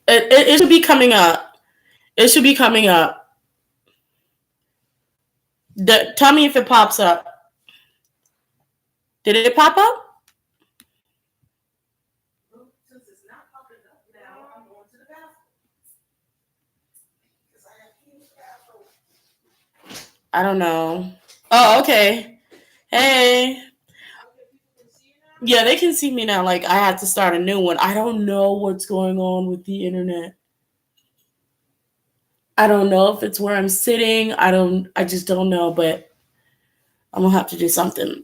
It should be coming up. It should be coming up. Tell me if it pops up. Did it pop up? I don't know. Oh, okay. Hey. Yeah, they can see me now. Like, I had to start a new one. I don't know what's going on with the internet. I don't know if it's where I'm sitting. I just don't know, but I'm gonna have to do something.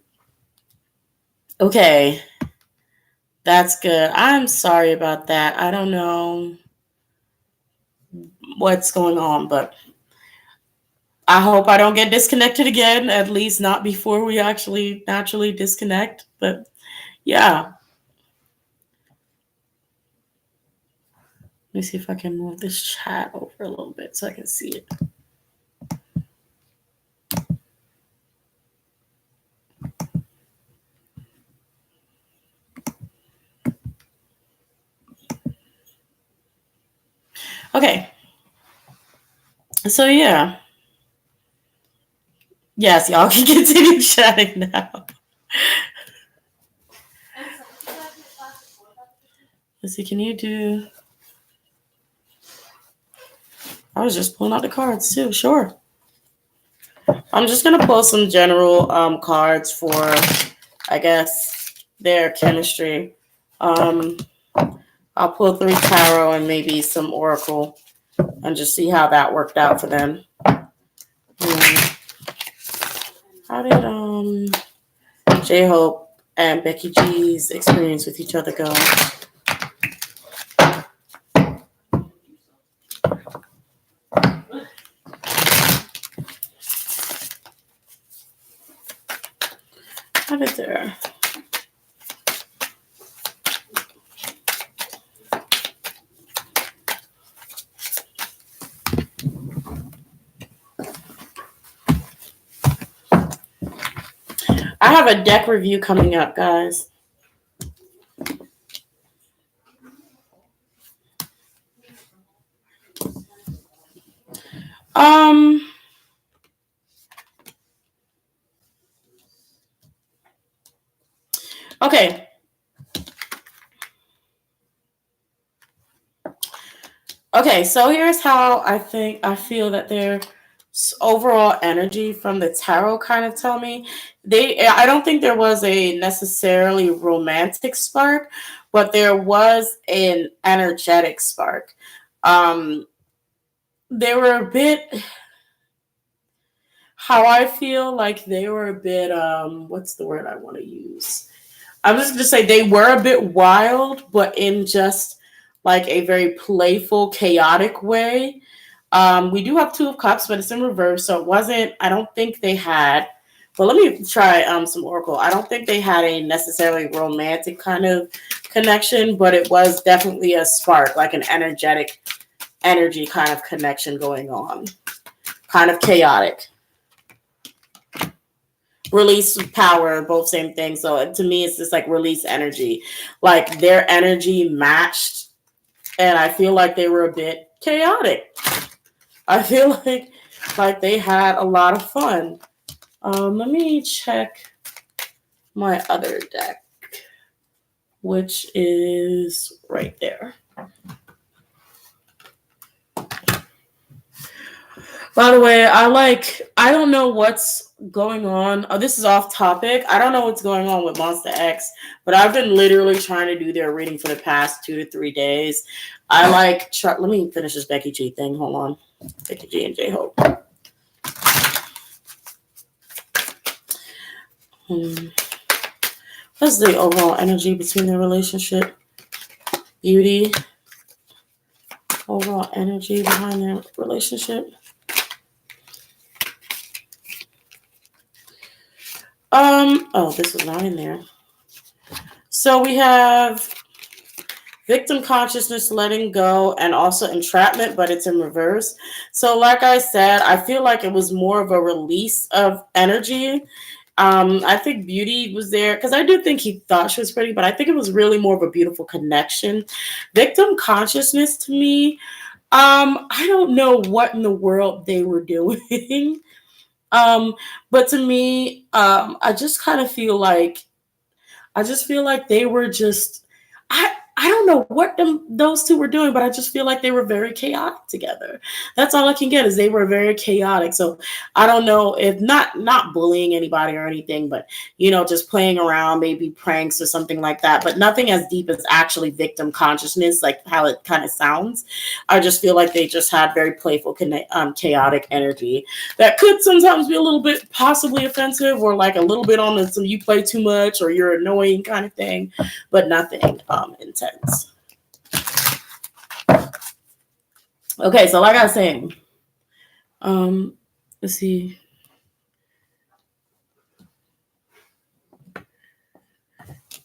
Okay. That's good. I'm sorry about that. I don't know what's going on, but I hope I don't get disconnected again, at least not before we actually naturally disconnect. But yeah, let me see if I can move this chat over a little bit so I can see it. Okay. So yeah. Yes, y'all can continue chatting now. Let's see, can you do I was just pulling out the cards too, sure. I'm just gonna pull some general cards for I guess their chemistry. Um I'll pull 3 tarot and maybe some oracle and just see how that worked out for them. How did J Hope and Becky G's experience with each other go? How did their I have a deck review coming up, guys. Okay. Okay, so here's how I feel that their overall energy from the tarot kind of tell me. I don't think there was a necessarily romantic spark, but there was an energetic spark. Um they were a bit how I feel like they were a bit what's the word I want to use? I'm just gonna say they were a bit wild, but in just like a very playful, chaotic way. We do have 2 of Cups, but it's in reverse, so it wasn't. I don't think they had. But let me try some Oracle. I don't think they had a necessarily romantic kind of connection, but it was definitely a spark, like an energetic energy kind of connection going on, kind of chaotic. Release power, both same thing. So to me, it's just like release energy. Like their energy matched, and I feel like they were a bit chaotic. I feel like they had a lot of fun. Let me check my other deck, which is right there. By the way, I don't know what's going on. Oh, this is off topic. I don't know what's going on with Monster X, but I've been literally trying to do their reading for the past 2 to 3 days. Let me finish this Becky G thing. Hold on. Becky G and J Hope. What's the overall energy between their relationship? Beauty. Overall energy behind their relationship. This was not in there. So we have victim consciousness, letting go, and also entrapment, but it's in reverse. So like I said, I feel like it was more of a release of energy. I think Beauty was there because I do think he thought she was pretty, but I think it was really more of a beautiful connection. Victim consciousness to me, I don't know what in the world they were doing. um, but to me, I just feel like they were just I don't know what those two were doing, but I just feel like they were very chaotic together. That's all I can get is they were very chaotic. So I don't know if not bullying anybody or anything, but just playing around, maybe pranks or something like that. But nothing as deep as actually victim consciousness, like how it kind of sounds. I just feel like they just had very playful, chaotic energy that could sometimes be a little bit possibly offensive or like a little bit on the some you play too much or you're annoying kind of thing, but nothing intense. Okay, so like I was saying, let's see.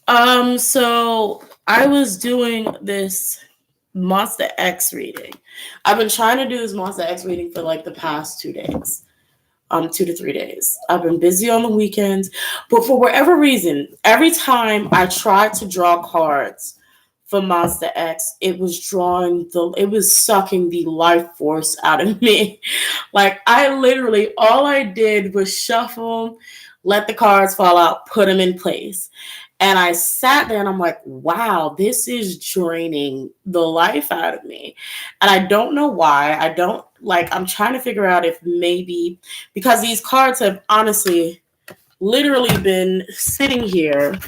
So I was doing this Monster X reading. I've been trying to do this Monster X reading for like the past 2 days. 2 to 3 days. I've been busy on the weekends, but for whatever reason, every time I tried to draw cards for Monster X, it was sucking the life force out of me. Like I literally, all I did was shuffle, let the cards fall out, put them in place. And I sat there and I'm like, wow, this is draining the life out of me. And I don't know why. I'm trying to figure out if maybe because these cards have honestly literally been sitting here.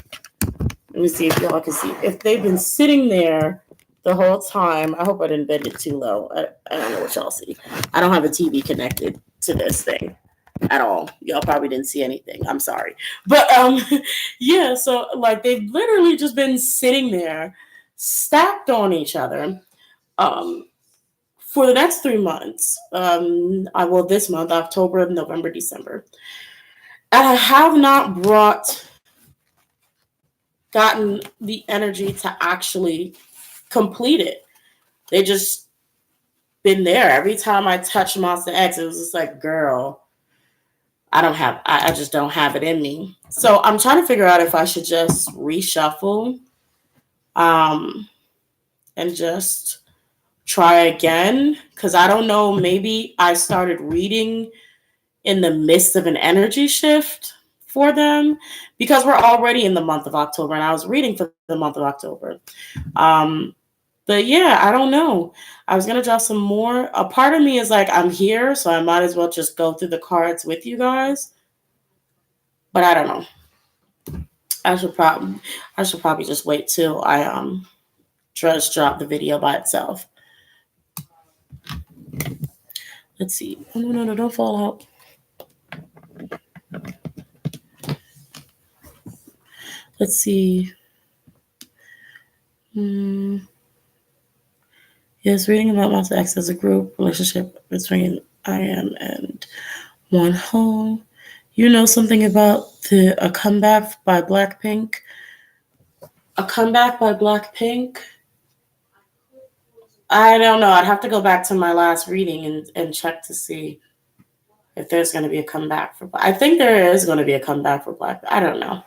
Let me see if y'all can see. If they've been sitting there the whole time, I hope I didn't bend it too low. I don't know what y'all see. I don't have a TV connected to this thing at all. Y'all probably didn't see anything. I'm sorry. But yeah, so like they've literally just been sitting there stacked on each other for the next 3 months. This month, October, November, December. And I have not gotten the energy to actually complete it. They just been there. Every time I touch Monster X, it was just like, girl, I just don't have it in me. So I'm trying to figure out if I should just reshuffle and just try again. Because I don't know, maybe I started reading in the midst of an energy shift for them because we're already in the month of October and I was reading for the month of October. But yeah, I don't know. I was going to draw some more. A part of me is like, I'm here, so I might as well just go through the cards with you guys. But I don't know. I should probably just wait till I just drop the video by itself. Let's see. Oh, no, don't fall out. Let's see. Yes, reading about Monster X as a group relationship between I am and One Home. You know something about a comeback by Blackpink? A comeback by Blackpink? I don't know. I'd have to go back to my last reading and check to see if there's going to be a comeback for Black. I think there is going to be a comeback for Black. I don't know.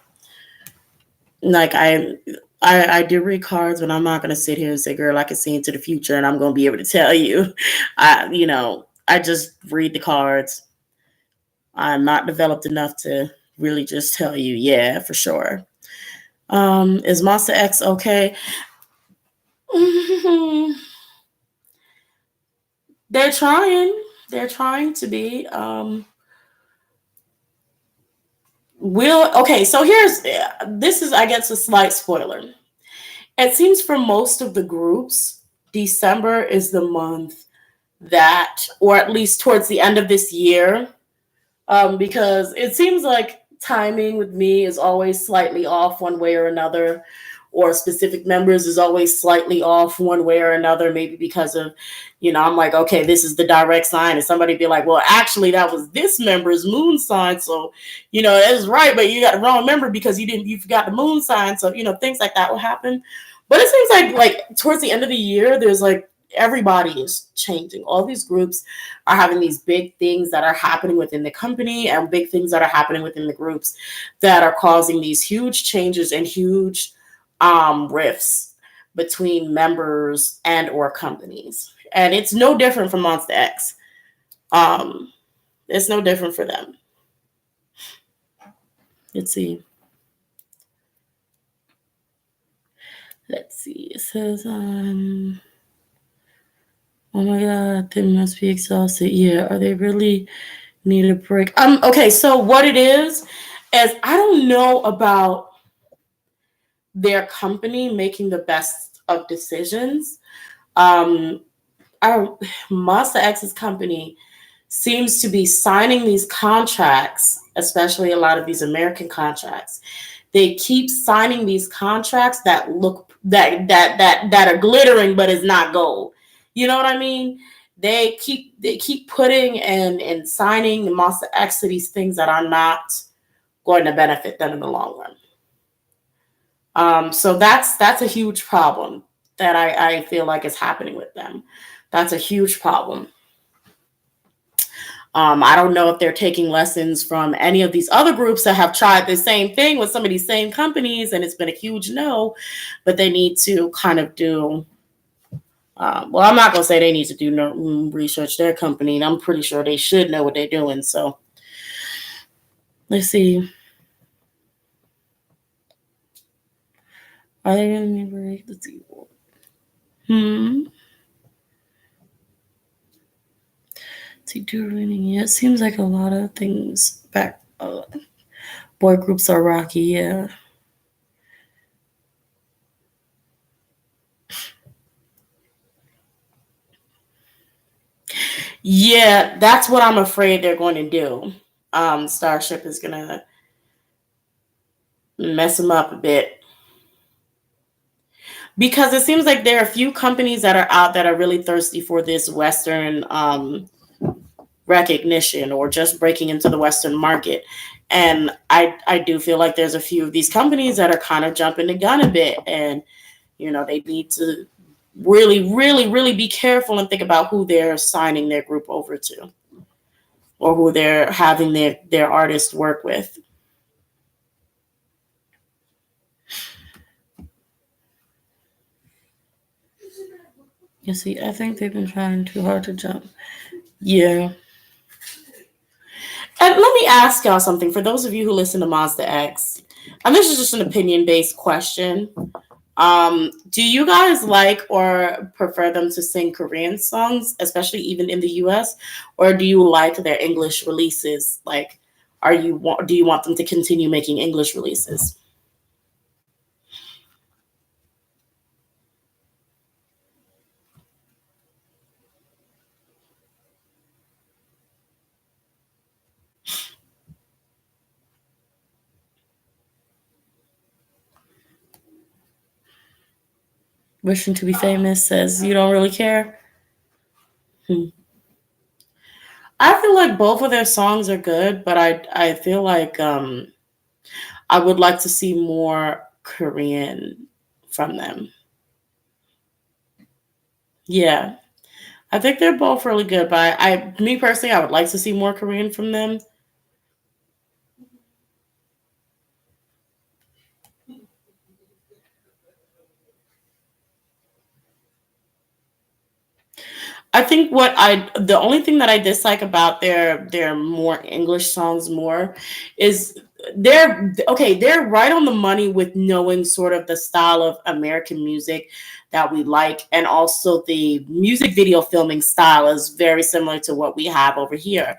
Like I do read cards, but I'm not going to sit here and say, girl, I can see into the future and I'm going to be able to tell you. I just read the cards. I'm not developed enough to really just tell you, yeah, for sure. Is Monster X okay? They're trying. They're trying to be. So this is, I guess, a slight spoiler. It seems for most of the groups, December is the month that, or at least towards the end of this year, because it seems like timing with me is always slightly off one way or another, or specific members is always slightly off one way or another, maybe because of, I'm like, okay, this is the direct sign, and somebody be like, well, actually that was this member's moon sign, so that's right, but you got the wrong member because you forgot the moon sign, so things like that will happen. But it seems like towards the end of the year, there's like everybody is changing. All these groups are having these big things that are happening within the company and big things that are happening within the groups that are causing these huge changes and huge rifts between members and or companies. And it's no different from Monster X. Um, it's no different for them. Let's see. Let's see. It says, oh my God, they must be exhausted. Yeah, are they really need a break? Okay, so what it is I don't know about their company making the best of decisions. Um, our Monster X's company seems to be signing these contracts, especially a lot of these American contracts. They keep signing these contracts that look that are glittering but is not gold. You know what I mean? They keep putting and signing the Monster X to these things that are not going to benefit them in the long run. So that's a huge problem that I feel like is happening with them. That's a huge problem. I don't know if they're taking lessons from any of these other groups that have tried the same thing with some of these same companies and it's been a huge no, but they need to kind of do. Well, I'm not going to say they need to do no research their company, and I'm pretty sure they should know what they're doing. So let's see. Are they going to break? Let's see. Yeah, it seems like a lot of things back. Boy groups are rocky, yeah. Yeah, that's what I'm afraid they're going to do. Starship is gonna mess them up a bit because it seems like there are a few companies that are out that are really thirsty for this Western recognition or just breaking into the Western market. And I do feel like there's a few of these companies that are kind of jumping the gun a bit, and they need to really, really, really be careful and think about who they're signing their group over to or who they're having their artists work with. You see, I think they've been trying too hard to jump. Yeah. And let me ask y'all something. For those of you who listen to Monster X, and this is just an opinion-based question. Do you guys like or prefer them to sing Korean songs, especially even in the US, or do you like their English releases? Like, do you want them to continue making English releases? Wishing to be famous says you don't really care. I feel like both of their songs are good, but I feel like I would like to see more Korean from them. Yeah, I think they're both really good, but me personally, I would like to see more Korean from them. I think the only thing that I dislike about their more English songs more is they're right on the money with knowing sort of the style of American music that we like, and also the music video filming style is very similar to what we have over here.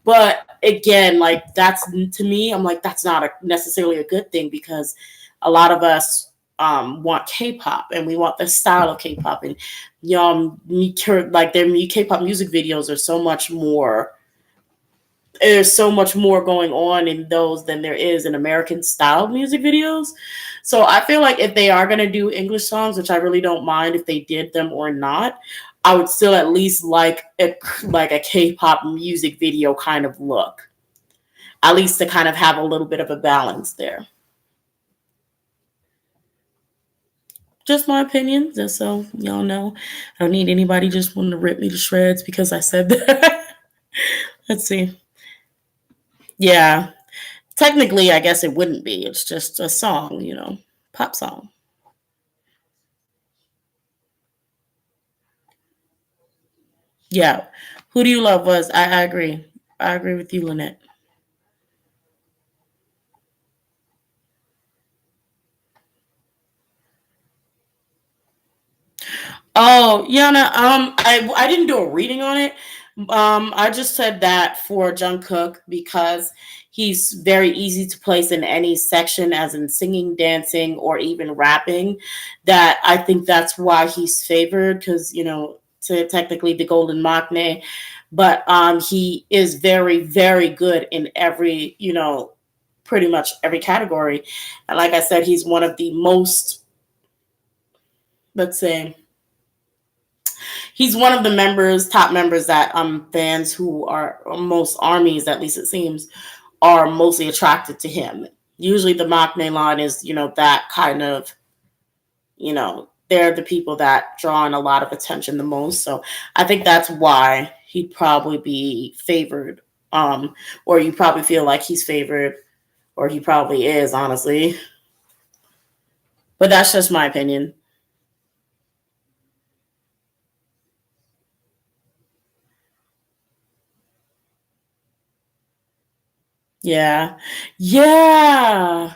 But again, like that's to me, I'm like that's not necessarily a good thing because a lot of us want K-pop and we want the style of K-pop, and like their K-pop music videos are so much more. There's so much more going on in those than there is in American style music videos. So I feel like if they are going to do English songs, which I really don't mind if they did them or not, I would still at least like a K-pop music video kind of look, at least to kind of have a little bit of a balance there. Just my opinion, just so y'all know. I don't need anybody just wanting to rip me to shreds because I said that. Let's see. Yeah. Technically, I guess it wouldn't be. It's just a song, pop song. Yeah. Who Do You Love was, I agree. I agree with you, Lynette. Oh, Yana, I didn't do a reading on it. I just said that for Jungkook because he's very easy to place in any section, as in singing, dancing, or even rapping. That I think that's why he's favored because to technically the Golden Maknae, but he is very very good in every pretty much every category, and like I said, he's one of the most, let's say, he's one of the top members that fans who are most armies, at least it seems, are mostly attracted to him. Usually the Maknae line is, that kind of, they're the people that draw in a lot of attention the most. So I think that's why he'd probably be favored. Or you probably feel like he's favored, or he probably is, honestly. But that's just my opinion. Yeah. Yeah.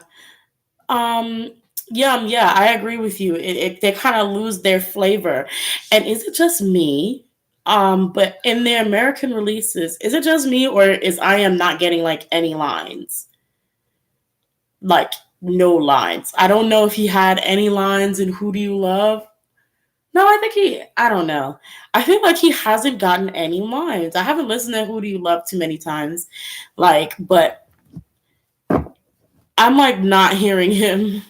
Um, yeah, I agree with you. They kind of lose their flavor. And is it just me? But in their American releases, is it just me or is I am not getting like any lines? Like no lines. I don't know if he had any lines in Who Do You Love? No, I don't know. I feel like he hasn't gotten any lines. I haven't listened to Who Do You Love too many times. But I'm like not hearing him.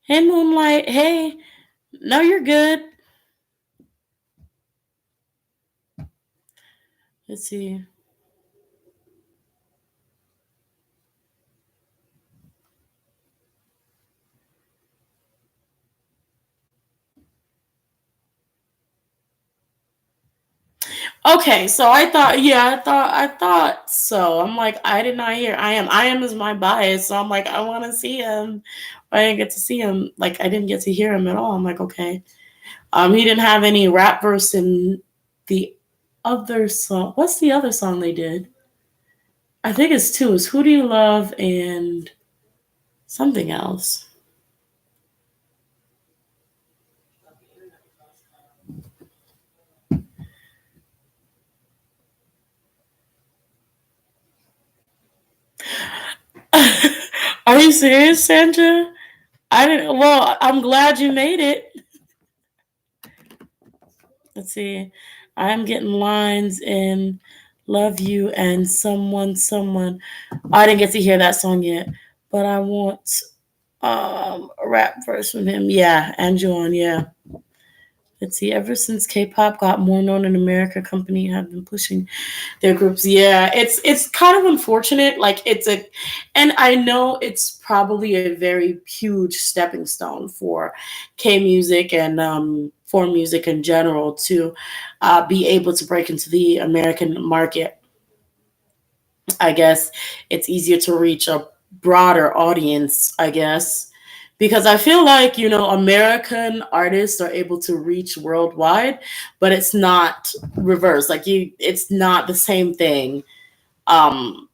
Hey, Moonlight. Hey, no, you're good. Let's see. Okay, so I thought so. I'm like, I did not hear I am. I am is my bias. So I'm like, I want to see him. But I didn't get to see him. Like, I didn't get to hear him at all. I'm like, okay. He didn't have any rap verse in the other song. What's the other song they did? I think it's two. It's Who Do You Love and something else. Are you serious, Sandra? I didn't. Well, I'm glad you made it. Let's see. I'm getting lines in Love You and Someone. I didn't get to hear that song yet, but I want a rap verse from him. Yeah, and John, yeah. Let's see. Ever since K-pop got more known in America, company have been pushing their groups. Yeah, it's kind of unfortunate. Like and I know it's probably a very huge stepping stone for K music and for music in general to be able to break into the American market. I guess it's easier to reach a broader audience, I guess. Because I feel like, American artists are able to reach worldwide, but it's not reverse. It's not the same thing. Um,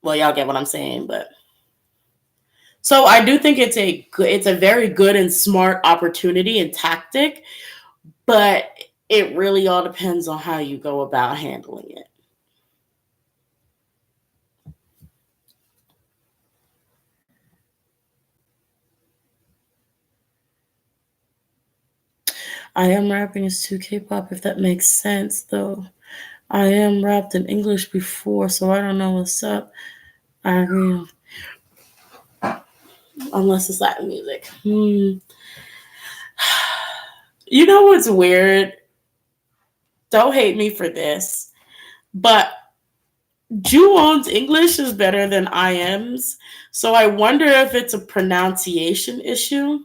well, y'all get what I'm saying, but so I do think it's a very good and smart opportunity and tactic, but it really all depends on how you go about handling it. I am rapping is too K-pop if that makes sense though. I am rapped in English before, so I don't know what's up. I agree. Unless it's Latin music. You know what's weird? Don't hate me for this, but Ju-On's English is better than I.M's, so I wonder if it's a pronunciation issue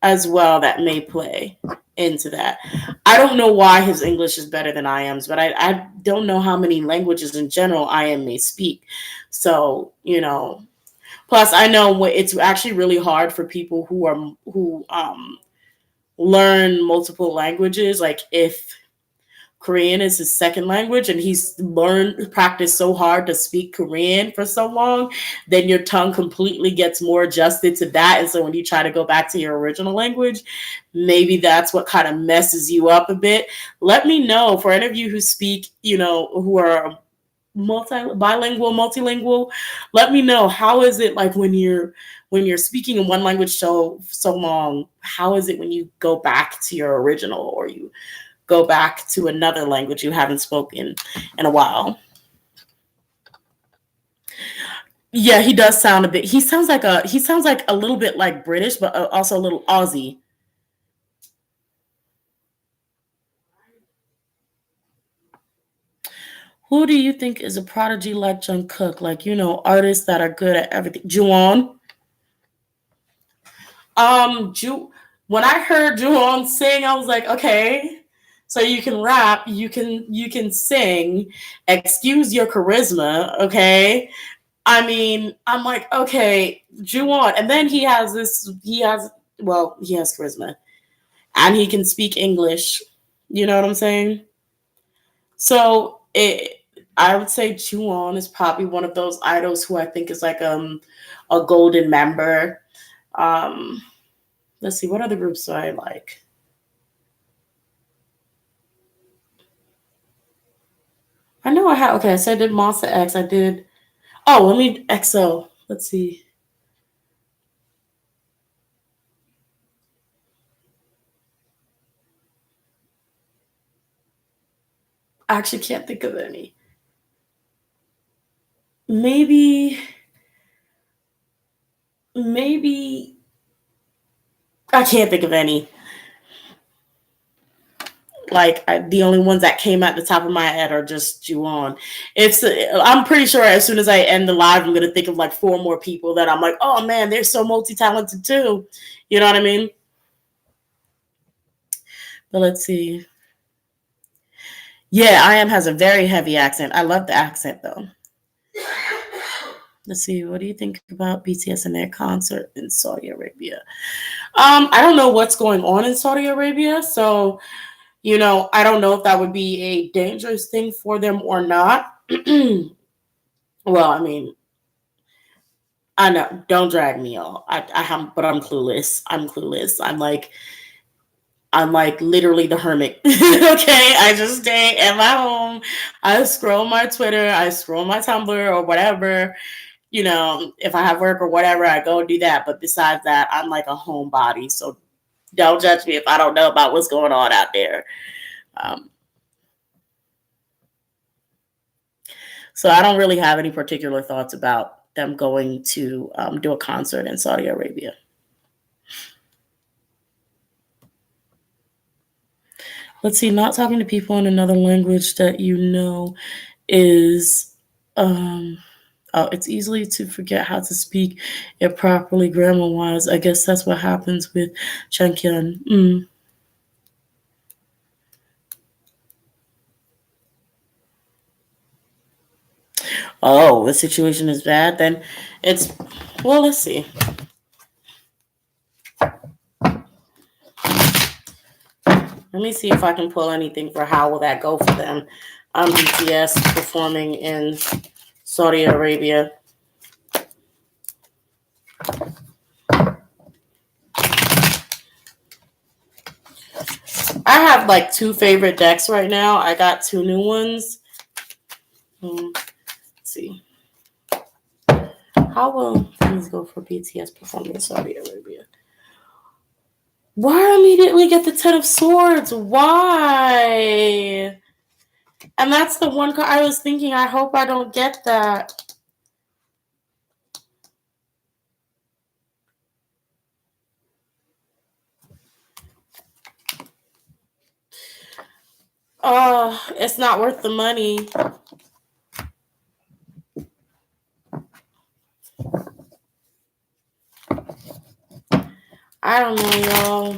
as well that may play into that. I don't know why his English is better than I.M's, but I don't know how many languages in general I.M may speak. So, plus I know it's actually really hard for people who learn multiple languages. Like if Korean is his second language and he's practiced so hard to speak Korean for so long, then your tongue completely gets more adjusted to that. And so when you try to go back to your original language, maybe that's what kind of messes you up a bit. Let me know, for any of you who speak, who are bilingual, multilingual, let me know, how is it like when you're speaking in one language so long, how is it when you go back to your original, or you go back to another language you haven't spoken in a while? Yeah, he does sound a bit. He sounds like a little bit like British, but also a little Aussie. Who do you think is a prodigy like Jungkook? Like, artists that are good at everything. Juwon. When I heard Juwon sing, I was like, okay, so you can rap, you can sing. Excuse your charisma, okay? I mean, I'm like, okay, Juwon, and then he has charisma, and he can speak English. You know what I'm saying? So I would say Juwon is probably one of those idols who I think is like a golden member. Um, let's see, what other groups do I like? I know I had, okay, so I did Monster X. I did, oh, let me, EXO. Let's see. I actually can't think of any. Maybe, maybe, I can't think of any. Like the only ones that came at the top of my head are just Juwon. I'm pretty sure as soon as I end the live, I'm gonna think of like four more people that I'm like, oh man, they're so multi talented too. You know what I mean? But let's see. Yeah, I.M has a very heavy accent. I love the accent though. Let's see. What do you think about BTS and their concert in Saudi Arabia? I don't know what's going on in Saudi Arabia, so I don't know if that would be a dangerous thing for them or not. Well, I mean, I know. Don't drag me, y'all. But I'm clueless. I'm clueless. I'm like literally the hermit. Okay, I just stay at my home. I scroll my Twitter. I scroll my Tumblr or whatever. If I have work or whatever, I go do that. But besides that, I'm like a homebody. So don't judge me if I don't know about what's going on out there. Um, so I don't really have any particular thoughts about them going to do a concert in Saudi Arabia. Let's see, not talking to people in another language that is oh, it's easily to forget how to speak it properly grammar wise. I guess that's what happens with Chankyun. Oh, the situation is bad, then it's, well, let's see. Let me see if I can pull anything for how will that go for them. BTS performing in Saudi Arabia. I have like two favorite decks right now. I got two new ones. Let's see. How will things go for BTS performing in Saudi Arabia? Why immediately get the Ten of Swords? Why? And that's the one card I was thinking, I hope I don't get that. Oh, it's not worth the money. I don't know, y'all.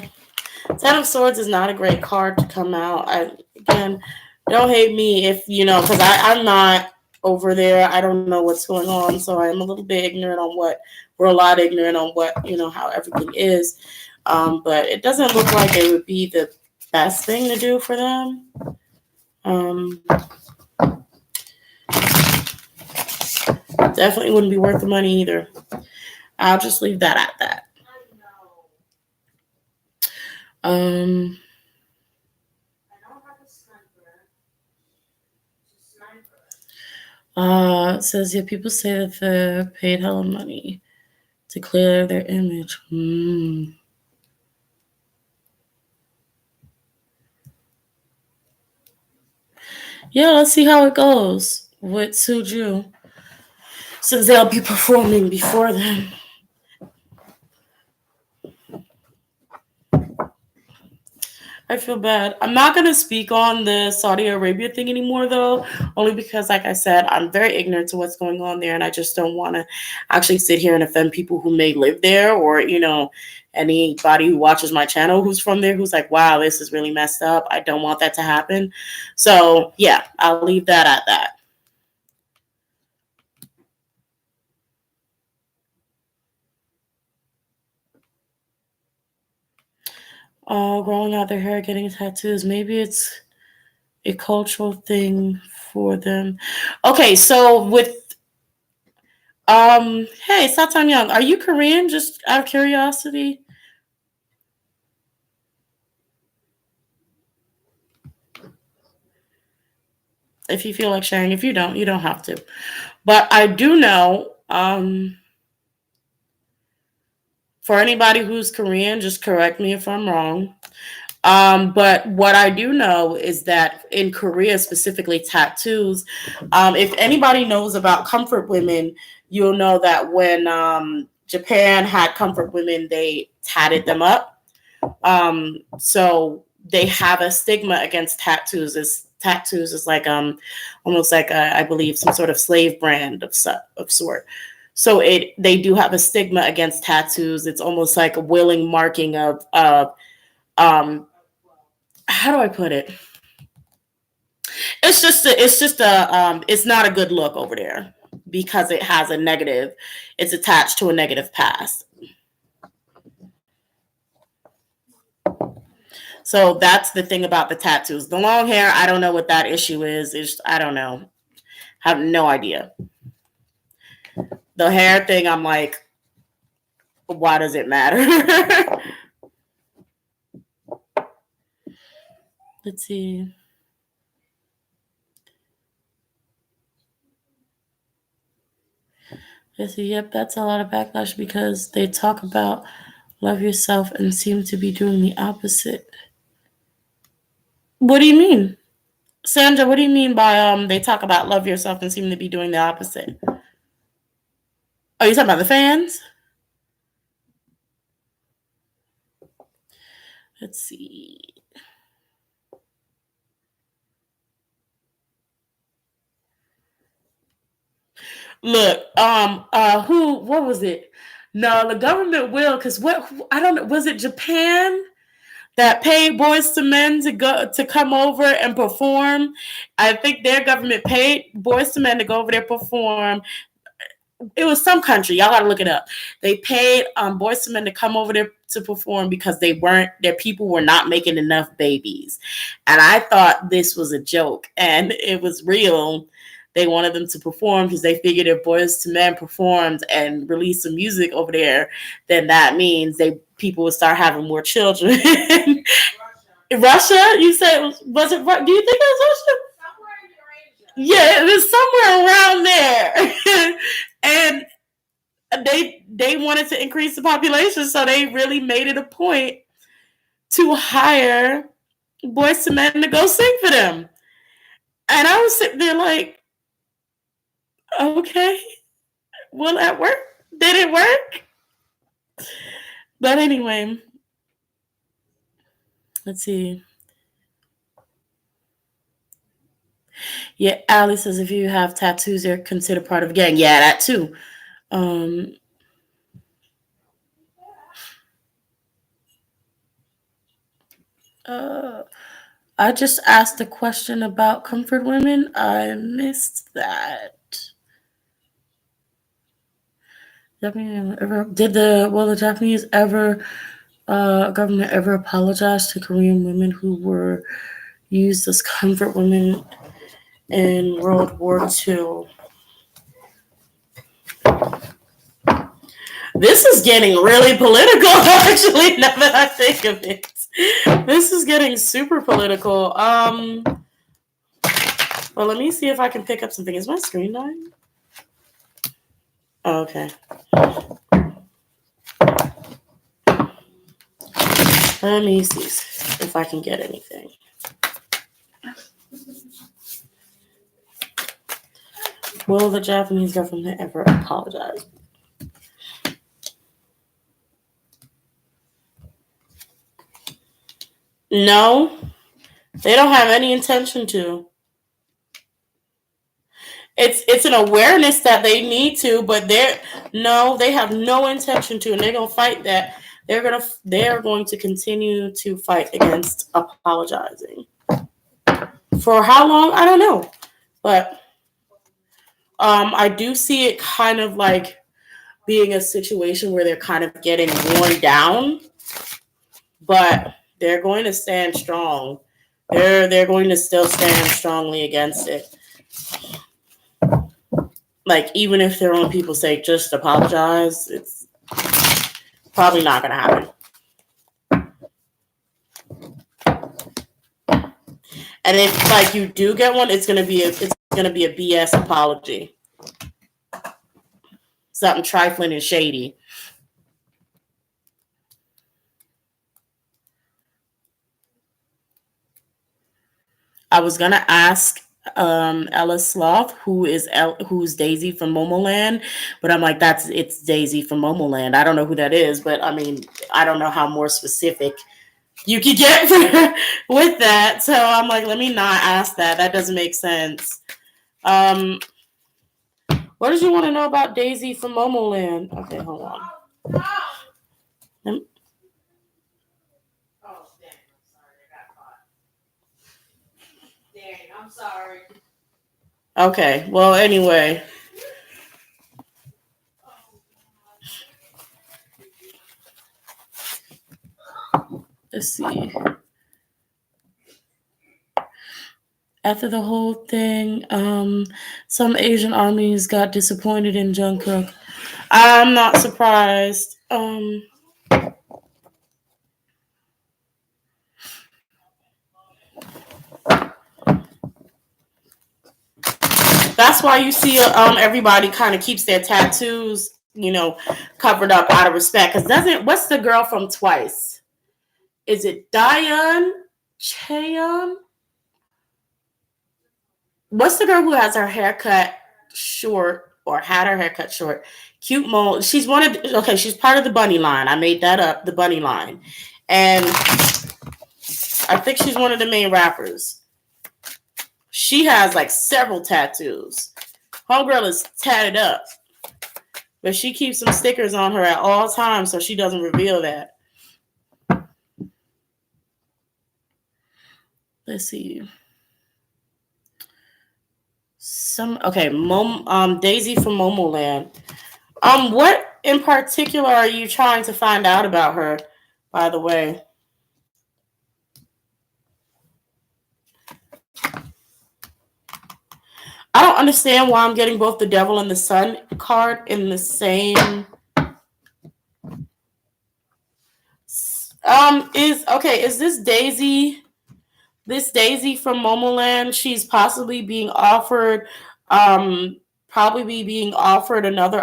Ten of Swords is not a great card to come out. Again, don't hate me if because I'm not over there. I don't know what's going on, so I'm a little bit ignorant on what we're a lot ignorant on what how everything is. But it doesn't look like it would be the best thing to do for them. Definitely wouldn't be worth the money either. I'll just leave that at that. It says people say that they're paid hella money to clear their image. Yeah, let's see how it goes with Suju, since they'll be performing before then. I feel bad. I'm not going to speak on the Saudi Arabia thing anymore, though, only because, like I said, I'm very ignorant to what's going on there, and I just don't want to actually sit here and offend people who may live there, or, anybody who watches my channel who's from there who's like, wow, this is really messed up. I don't want that to happen. So, yeah, I'll leave that at that. Growing out their hair, getting tattoos. Maybe it's a cultural thing for them. Okay, so with hey, Satam Young, are you Korean? Just out of curiosity. If you feel like sharing, if you don't have to. But I do know, for anybody who's Korean, just correct me if I'm wrong. But what I do know is that in Korea, specifically tattoos, if anybody knows about comfort women, you'll know that when Japan had comfort women, they tatted them up. So they have a stigma against tattoos. Tattoos is like almost like I believe some sort of slave brand of sort. So they do have a stigma against tattoos. It's almost like a willing marking of how do I put it? It's not a good look over there because it has a negative. It's attached to a negative past. So that's the thing about the tattoos. The long hair, I don't know what that issue is. I don't know. Have no idea. The hair thing, I'm like, why does it matter? Let's see. Yep, that's a lot of backlash because they talk about love yourself and seem to be doing the opposite. What do you mean? Sandra, what do you mean by they talk about love yourself and seem to be doing the opposite? Are you talking about the fans? Let's see. Look, what was it? No, the government will, because I don't know, was it Japan that paid Boyz II Men to come over and perform? I think their government paid Boyz II Men to go over there perform. It was some country. Y'all gotta look it up. They paid Boyz II Men to come over there to perform because their people were not making enough babies. And I thought this was a joke, and it was real. They wanted them to perform because they figured if Boyz II Men performed and released some music over there, then that means people would start having more children. Russia? You said was it? Do you think it was Russia? Yeah, it was somewhere around there. And they wanted to increase the population, so they really made it a point to hire Boyz II Men to go sing for them. And I was sitting there like, okay, will that work? Did it work? But anyway, let's see. Yeah, Ali says if you have tattoos, they're considered part of a gang. Yeah, that too. I just asked a question about comfort women. I missed that. Will the Japanese government ever apologize to Korean women who were used as comfort women in World War II? This is getting really political, actually, now that I think of it. This is getting super political. Well, let me see if I can pick up something. Is my screen dying? Oh, okay. Let me see if I can get anything. Will the Japanese government ever apologize? No, they don't have any intention to. It's an awareness that they need to, but they have no intention to, and they're gonna fight that. They're going to continue to fight against apologizing. For how long? I don't know, but I do see it kind of like being a situation where they're kind of getting worn down, but they're going to stand strong. They're going to still stand strongly against it. Like, even if their own people say just apologize, it's probably not going to happen. And if like you do get one, it's gonna be a BS apology. Something trifling and shady. I was gonna ask Ella Sloth, who's Daisy from Momoland, but I'm like, it's Daisy from Momoland. I don't know who that is, but I mean, I don't know how more specific you could get with that. So I'm like, let me not ask that. That doesn't make sense. What did you want to know about Daisy from Momoland? Okay, hold on. I'm sorry. Okay, well, anyway. Let's see. After the whole thing, some Asian armies got disappointed in Jungkook. I'm not surprised. That's why you see everybody kind of keeps their tattoos, covered up out of respect. Because what's the girl from Twice? Is it Diane Cheon? What's the girl who has her hair cut short or had her hair cut short? Cute mole. She's part of the bunny line. I made that up, the bunny line. And I think she's one of the main rappers. She has like several tattoos. Homegirl is tatted up. But she keeps some stickers on her at all times so she doesn't reveal that. Let's see. Daisy from Momoland. What in particular are you trying to find out about her, by the way? I don't understand why I'm getting both the Devil and the Sun card in the same. Is this Daisy? This Daisy from Momoland? She's possibly being offered, another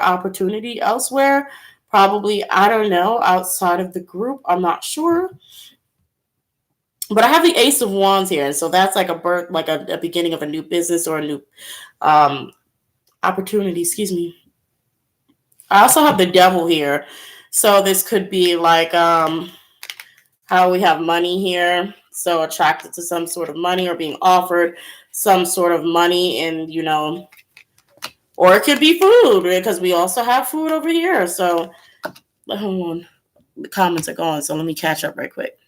opportunity elsewhere. Probably, I don't know, outside of the group. I'm not sure. But I have the Ace of Wands here, and so that's like a beginning of a new business or a new opportunity. Excuse me. I also have the Devil here, so this could be like how we have money here. So attracted to some sort of money or being offered some sort of money, and or it could be food because we also have food over here. So hold on, the comments are gone, so let me catch up right quick.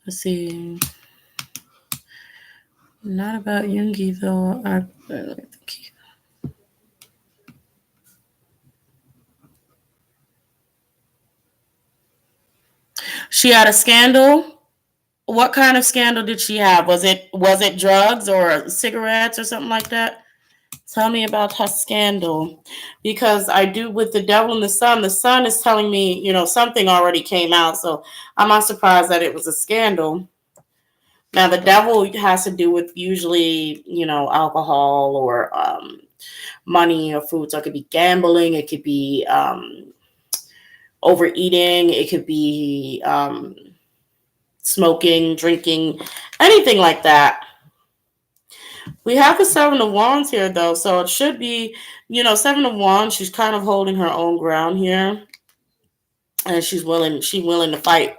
Let's see. Not about Yoongi though. I think she had a scandal. What kind of scandal did she have? Was it drugs or cigarettes or something like that? Tell me about her scandal. Because I do with The Devil in the Sun. The Sun is telling me, something already came out. So I'm not surprised that it was a scandal. Now, the devil has to do with usually, alcohol or money or food. So it could be gambling, it could be overeating, it could be smoking, drinking, anything like that. We have the Seven of Wands here, though, so it should be, Seven of Wands. She's kind of holding her own ground here, and she's willing. She's willing to fight.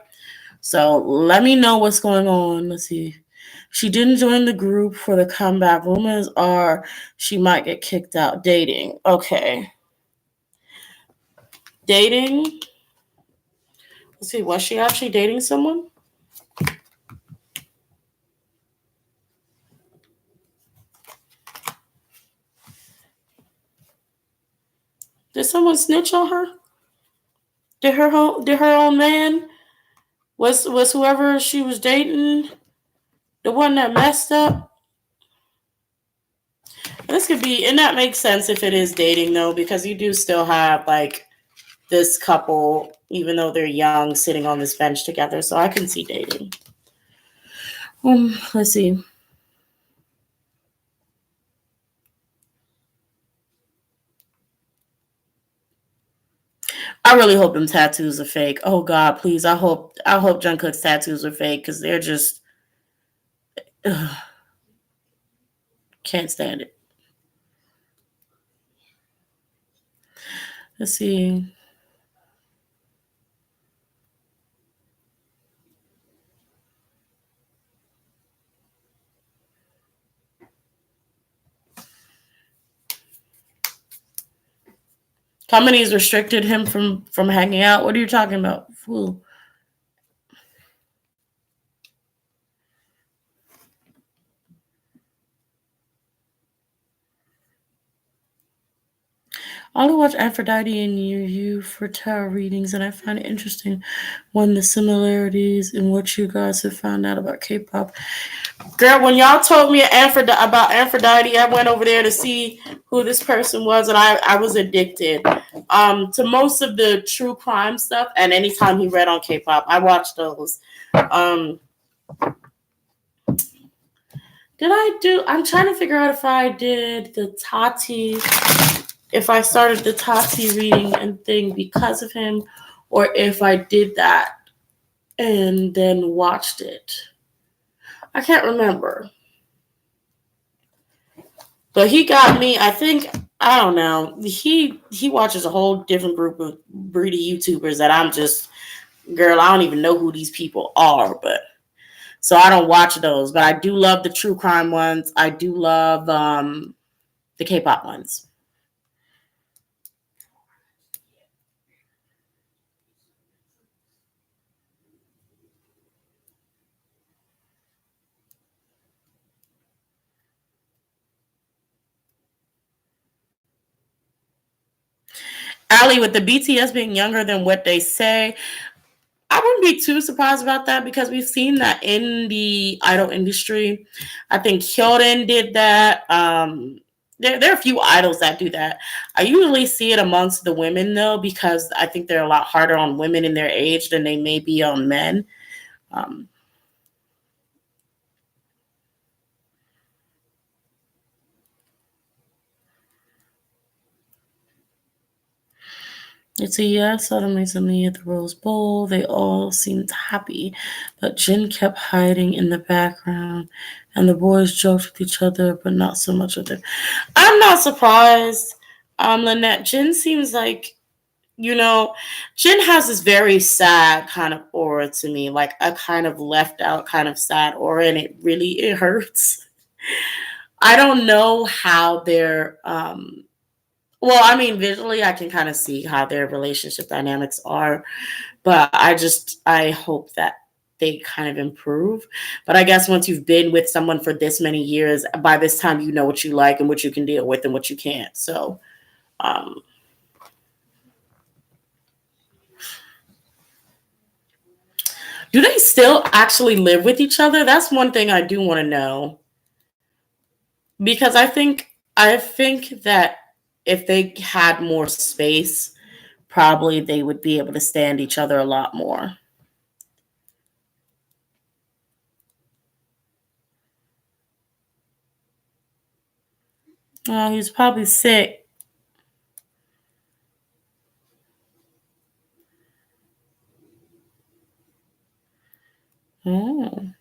So let me know what's going on. Let's see. She didn't join the group for the comeback. Rumors are she might get kicked out. Dating. Okay. Dating. Let's see. Was she actually dating someone? Did someone snitch on her? Did her own man was whoever she was dating the one that messed up? This could be, and that makes sense if it is dating though, because you do still have like this couple, even though they're young, sitting on this bench together. So I can see dating. Let's see. I really hope them tattoos are fake. Oh God, please. I hope Jungkook's tattoos are fake because they're just can't stand it. Let's see. Companies restricted him from hanging out. What are you talking about? Fool. I only watch Aphrodite and you for tarot readings, and I find it interesting when the similarities in what you guys have found out about K-pop. Girl, when y'all told me about Aphrodite, I went over there to see who this person was, and I was addicted to most of the true crime stuff. And anytime he read on K-pop, I watched those. I'm trying to figure out if I did the Tati, if I started the Tati reading and thing because of him, or if I did that and then watched it. I can't remember. But he got me, I think, I don't know. He watches a whole different group of breed of YouTubers that I'm just, girl, I don't even know who these people are, but so I don't watch those. But I do love the true crime ones. I do love the K-pop ones. Ali, with the BTS being younger than what they say, I wouldn't be too surprised about that because we've seen that in the idol industry. I think Hyoden did that. There are a few idols that do that. I usually see it amongst the women though, because I think they're a lot harder on women in their age than they may be on men. Um, It's a yes. Saw them recently at the Rose Bowl. They all seemed happy, but Jin kept hiding in the background, and the boys joked with each other, but not so much with it. I'm not surprised, Lynette. Jin seems like, Jin has this very sad kind of aura to me, like a kind of left out, kind of sad aura, and it hurts. I don't know how they're well, I mean, visually, I can kind of see how their relationship dynamics are, but I hope that they kind of improve. But I guess once you've been with someone for this many years, by this time you know what you like and what you can deal with and what you can't. So um, do they still actually live with each other? That's one thing I do want to know, because I think that if they had more space, probably they would be able to stand each other a lot more. Oh, he's probably sick. Oh.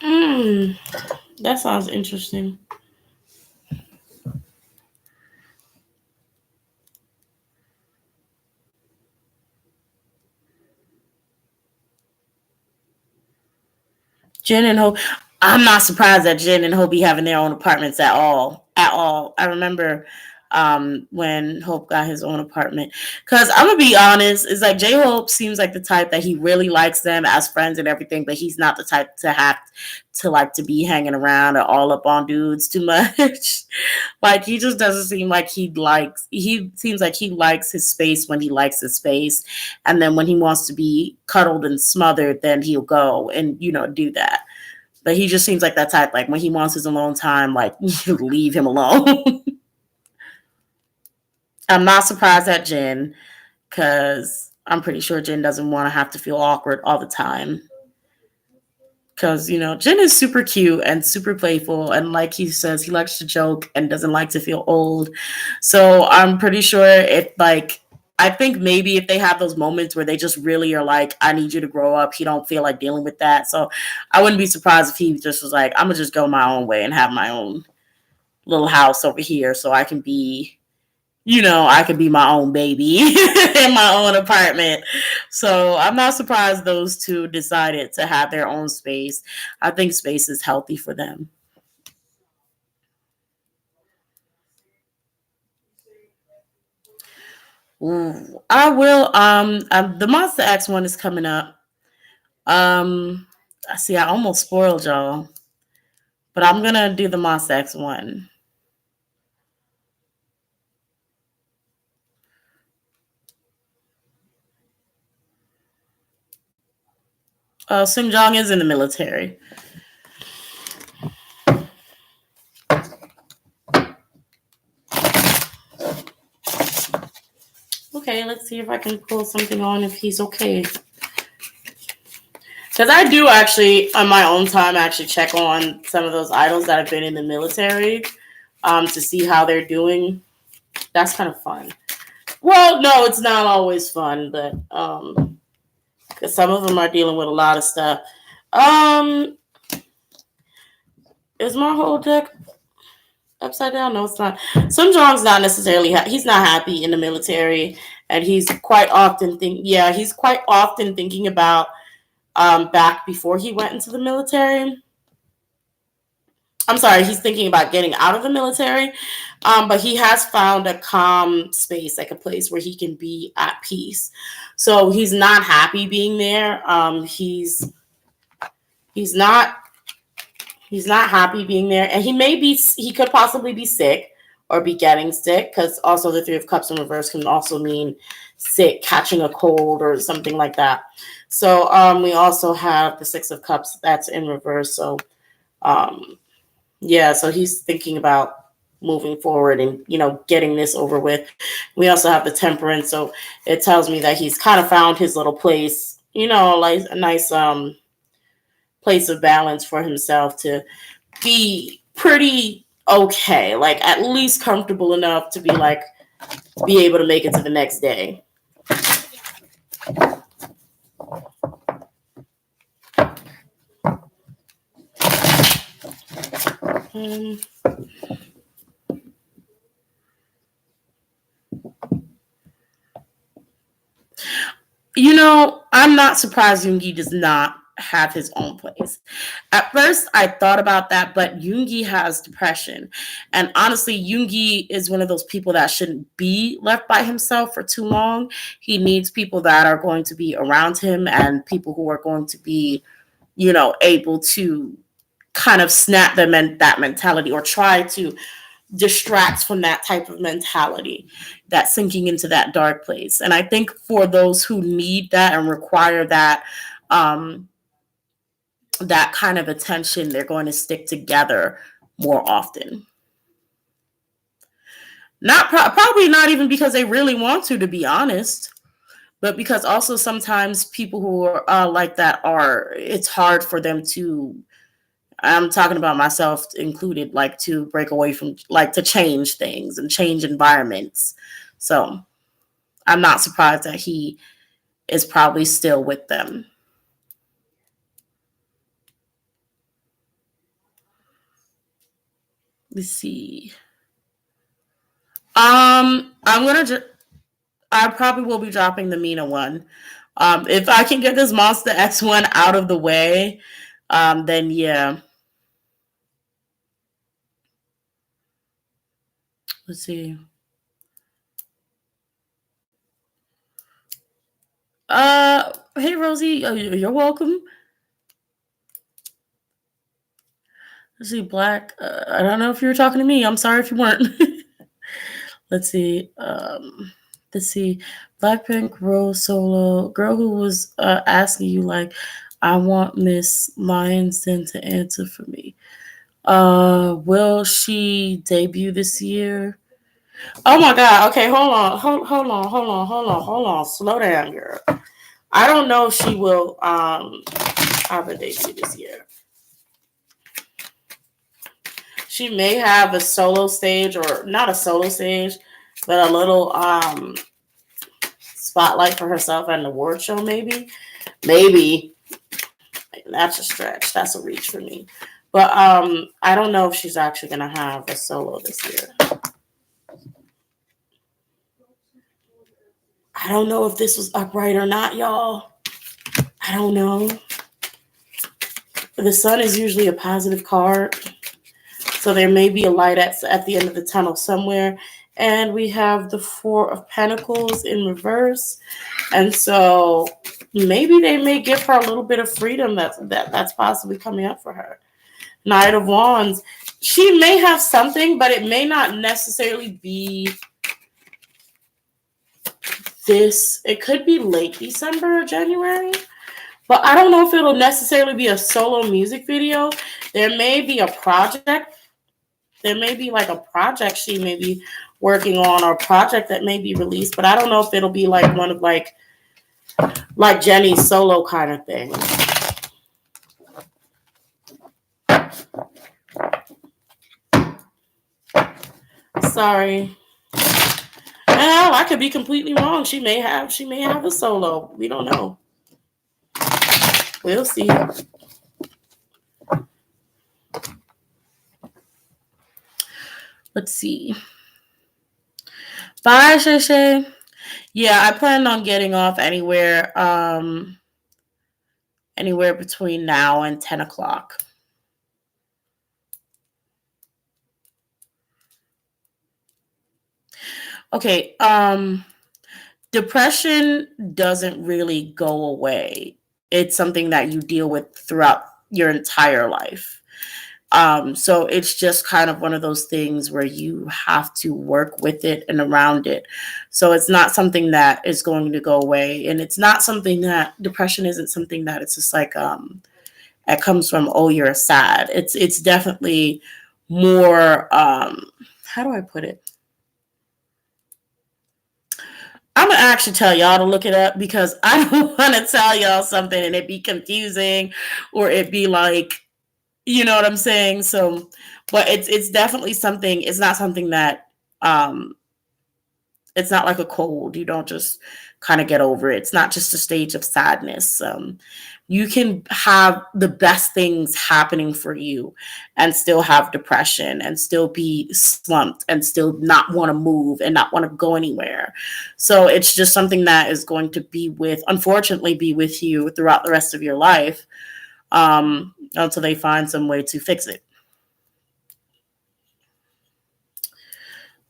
Mm, that sounds interesting. Jen and Hope. I'm not surprised that Jen and Hope be having their own apartments at all. At all. I remember when Hope got his own apartment. Because I'm gonna be honest, it's like J Hope seems like the type that he really likes them as friends and everything, but he's not the type to have to like to be hanging around or all up on dudes too much. Like he just doesn't seem like he seems like he likes his space when he likes his space. And then when he wants to be cuddled and smothered, then he'll go and do that. But he just seems like that type. Like when he wants his alone time, like you leave him alone. I'm not surprised at Jen because I'm pretty sure Jen doesn't want to have to feel awkward all the time. Because Jen is super cute and super playful, and like he says, he likes to joke and doesn't like to feel old. So I'm pretty sure if like I think maybe if they have those moments where they just really are like, I need you to grow up, he don't feel like dealing with that. So I wouldn't be surprised if he just was like, I'm gonna just go my own way and have my own little house over here so I can be I could be my own baby in my own apartment. So I'm not surprised those two decided to have their own space. I think space is healthy for them. Ooh, I will. The Monster X one is coming up. I see. I almost spoiled y'all, but I'm gonna do the Monster X one. Sim Jong is in the military. Okay, let's see if I can pull something on if he's okay. Because I do actually, on my own time, actually check on some of those idols that have been in the military to see how they're doing. That's kind of fun. Well, no, it's not always fun, but because some of them are dealing with a lot of stuff. Um, is my whole deck upside down? No, it's not. Sun Jong's not necessarily he's not happy in the military, and he's quite often thinking about back before he went into the military. I'm sorry, he's thinking about getting out of the military, but he has found a calm space, like a place where he can be at peace. So he's not happy being there. He's not he's not happy being there, and he could possibly be sick or be getting sick because also the Three of Cups in reverse can also mean sick, catching a cold or something like that. So we also have the Six of Cups that's in reverse. So um, yeah, so he's thinking about moving forward and getting this over with. We also have the Temperance, so it tells me that he's kind of found his little place, like a nice place of balance for himself to be pretty okay, like at least comfortable enough to be able to make it to the next day. Um, I'm not surprised Yoongi does not have his own place. At first, I thought about that, but Yoongi has depression. And honestly, Yoongi is one of those people that shouldn't be left by himself for too long. He needs people that are going to be around him and people who are going to be, able to kind of snap that mentality or try to distract from that type of mentality, that sinking into that dark place. And I think for those who need that and require um, that kind of attention, they're going to stick together more often. Probably not even because they really want to be honest, but because also sometimes people who are like that it's hard for them to, I'm talking about myself included, like to break away from, like to change things and change environments. So I'm not surprised that he is probably still with them. Let's see. I probably will be dropping the Mina one. If I can get this Monster X one out of the way, then yeah. Let's see. Hey Rosie, you're welcome. Let's see, Black. I don't know if you were talking to me. I'm sorry if you weren't. Let's see. Let's see. Blackpink Rose Solo girl who was asking you like, I want Miss Lionsden to answer for me. Will she debut this year? Oh my god. Okay, hold on. Slow down, girl. I don't know if she will have a debut this year. She may have a solo stage, or not a solo stage, but a little spotlight for herself at an award show, maybe. That's a stretch. That's a reach for me. But I don't know if she's actually gonna have a solo this year. I don't know if this was upright or not, y'all. I don't know. The sun is usually a positive card, so there may be a light at the end of the tunnel somewhere. And we have the Four of Pentacles in reverse, and so maybe they may give her a little bit of freedom that's possibly coming up for her. Knight of Wands. She may have something, but it may not necessarily be this. It could be late December or January, but I don't know if it'll necessarily be a solo music video. There may be a project. There may be like a project she may be working on, or a project that may be released, but I don't know if it'll be like one of like Jenny's solo kind of thing. Sorry. Well, I could be completely wrong. She may have a solo. We don't know. We'll see. Let's see. Bye, Shay Shay. Yeah, I plan on getting off anywhere between now and 10 o'clock. Okay, depression doesn't really go away. It's something that you deal with throughout your entire life. So it's just kind of one of those things where you have to work with it and around it. So it's not something that is going to go away. And it's not something that depression isn't something that it's just like, it comes from, oh, you're sad. It's definitely more, how do I put it? I'm going to actually tell y'all to look it up, because I don't want to tell y'all something and it be confusing, or it be like, you know what I'm saying? So, but it's definitely something. It's not something that it's not like a cold. You don't just kind of get over it. It's not just a stage of sadness. You can have the best things happening for you and still have depression and still be slumped and still not want to move and not want to go anywhere. So it's just something that is going to unfortunately, be with you throughout the rest of your life, until they find some way to fix it.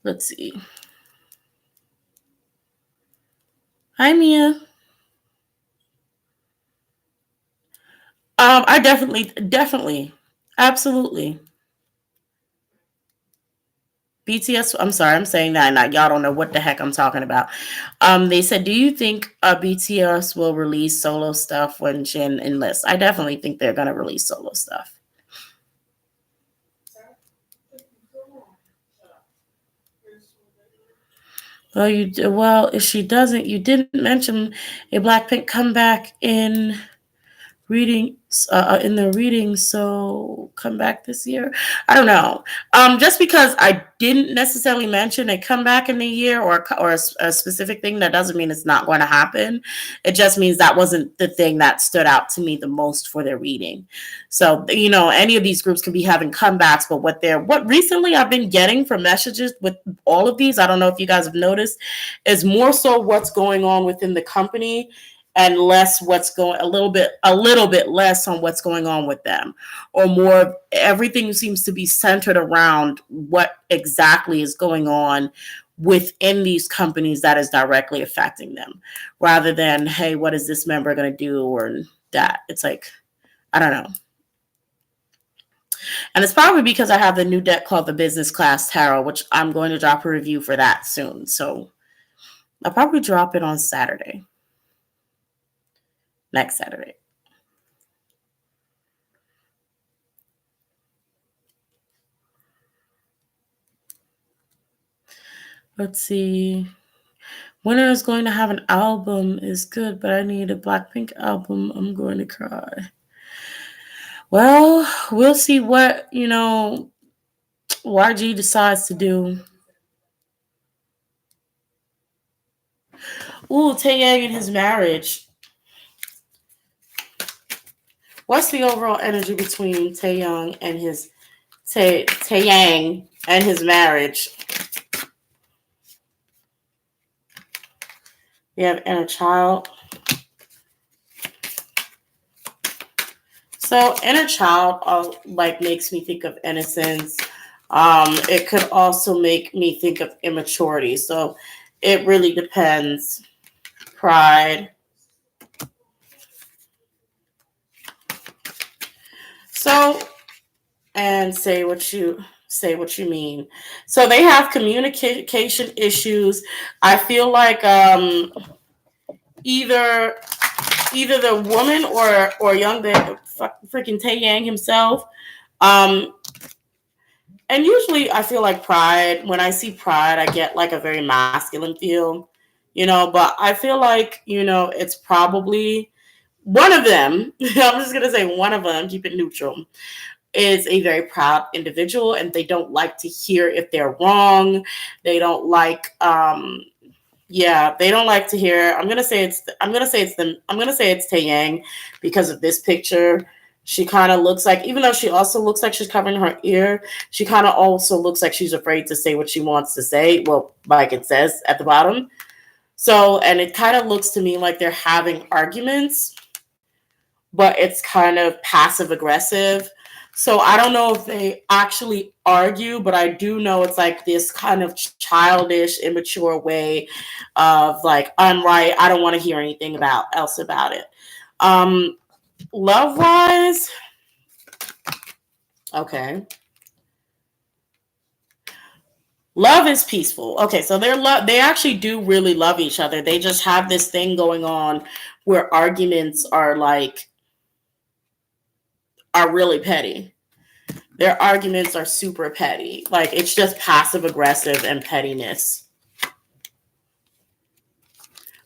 Let's see. Hi, Mia. I definitely, absolutely. BTS. I'm sorry, I'm saying that, and y'all don't know what the heck I'm talking about. They said, "Do you think BTS will release solo stuff when Jin enlists?" I definitely think they're gonna release solo stuff. Well, if she doesn't, you didn't mention a Blackpink comeback in the reading, so come back this year. I don't know. Just because I didn't necessarily mention a comeback in the year, or a specific thing, that doesn't mean it's not going to happen. It just means that wasn't the thing that stood out to me the most for their reading. So, any of these groups could be having comebacks, but what recently I've been getting from messages with all of these, I don't know if you guys have noticed, is more so what's going on within the company, and less a little bit less on what's going on with them, or more, everything seems to be centered around what exactly is going on within these companies that is directly affecting them, rather than, hey, what is this member going to do, or that. It's like, I don't know. And it's probably because I have the new deck called the Business Class Tarot, which I'm going to drop a review for that soon. So I'll probably drop it on Saturday. Next Saturday. Let's see. Winner is going to have an album is good, but I need a Blackpink album. I'm going to cry. Well, we'll see what, YG decides to do. Ooh, Taeyang and his marriage. What's the overall energy between Taeyang and his Taeyang and his marriage? We have inner child. So inner child makes me think of innocence. It could also make me think of immaturity. So it really depends. Pride. So, and say what you mean. So they have communication issues. I feel like either the woman or young freaking Taeyang himself. And usually I feel like Pride. When I see Pride, I get like a very masculine feel, But I feel like it's probably one of them. I'm just gonna say one of them. Keep it neutral. Is a very proud individual, and they don't like to hear if they're wrong. They don't like they don't like to hear. I'm gonna say it's Taeyang, because of this picture. She kind of looks like, even though she also looks like she's covering her ear, she kind of also looks like she's afraid to say what she wants to say. Well, like it says at the bottom. So, and it kind of looks to me like they're having arguments, but it's kind of passive aggressive. So I don't know if they actually argue, but I do know it's like this kind of childish, immature way of like, I'm right, I don't want to hear anything else about it. Love wise, okay. Love is peaceful. Okay, so they actually do really love each other. They just have this thing going on where arguments are really petty. Their arguments are super petty. Like, it's just passive aggressive and pettiness.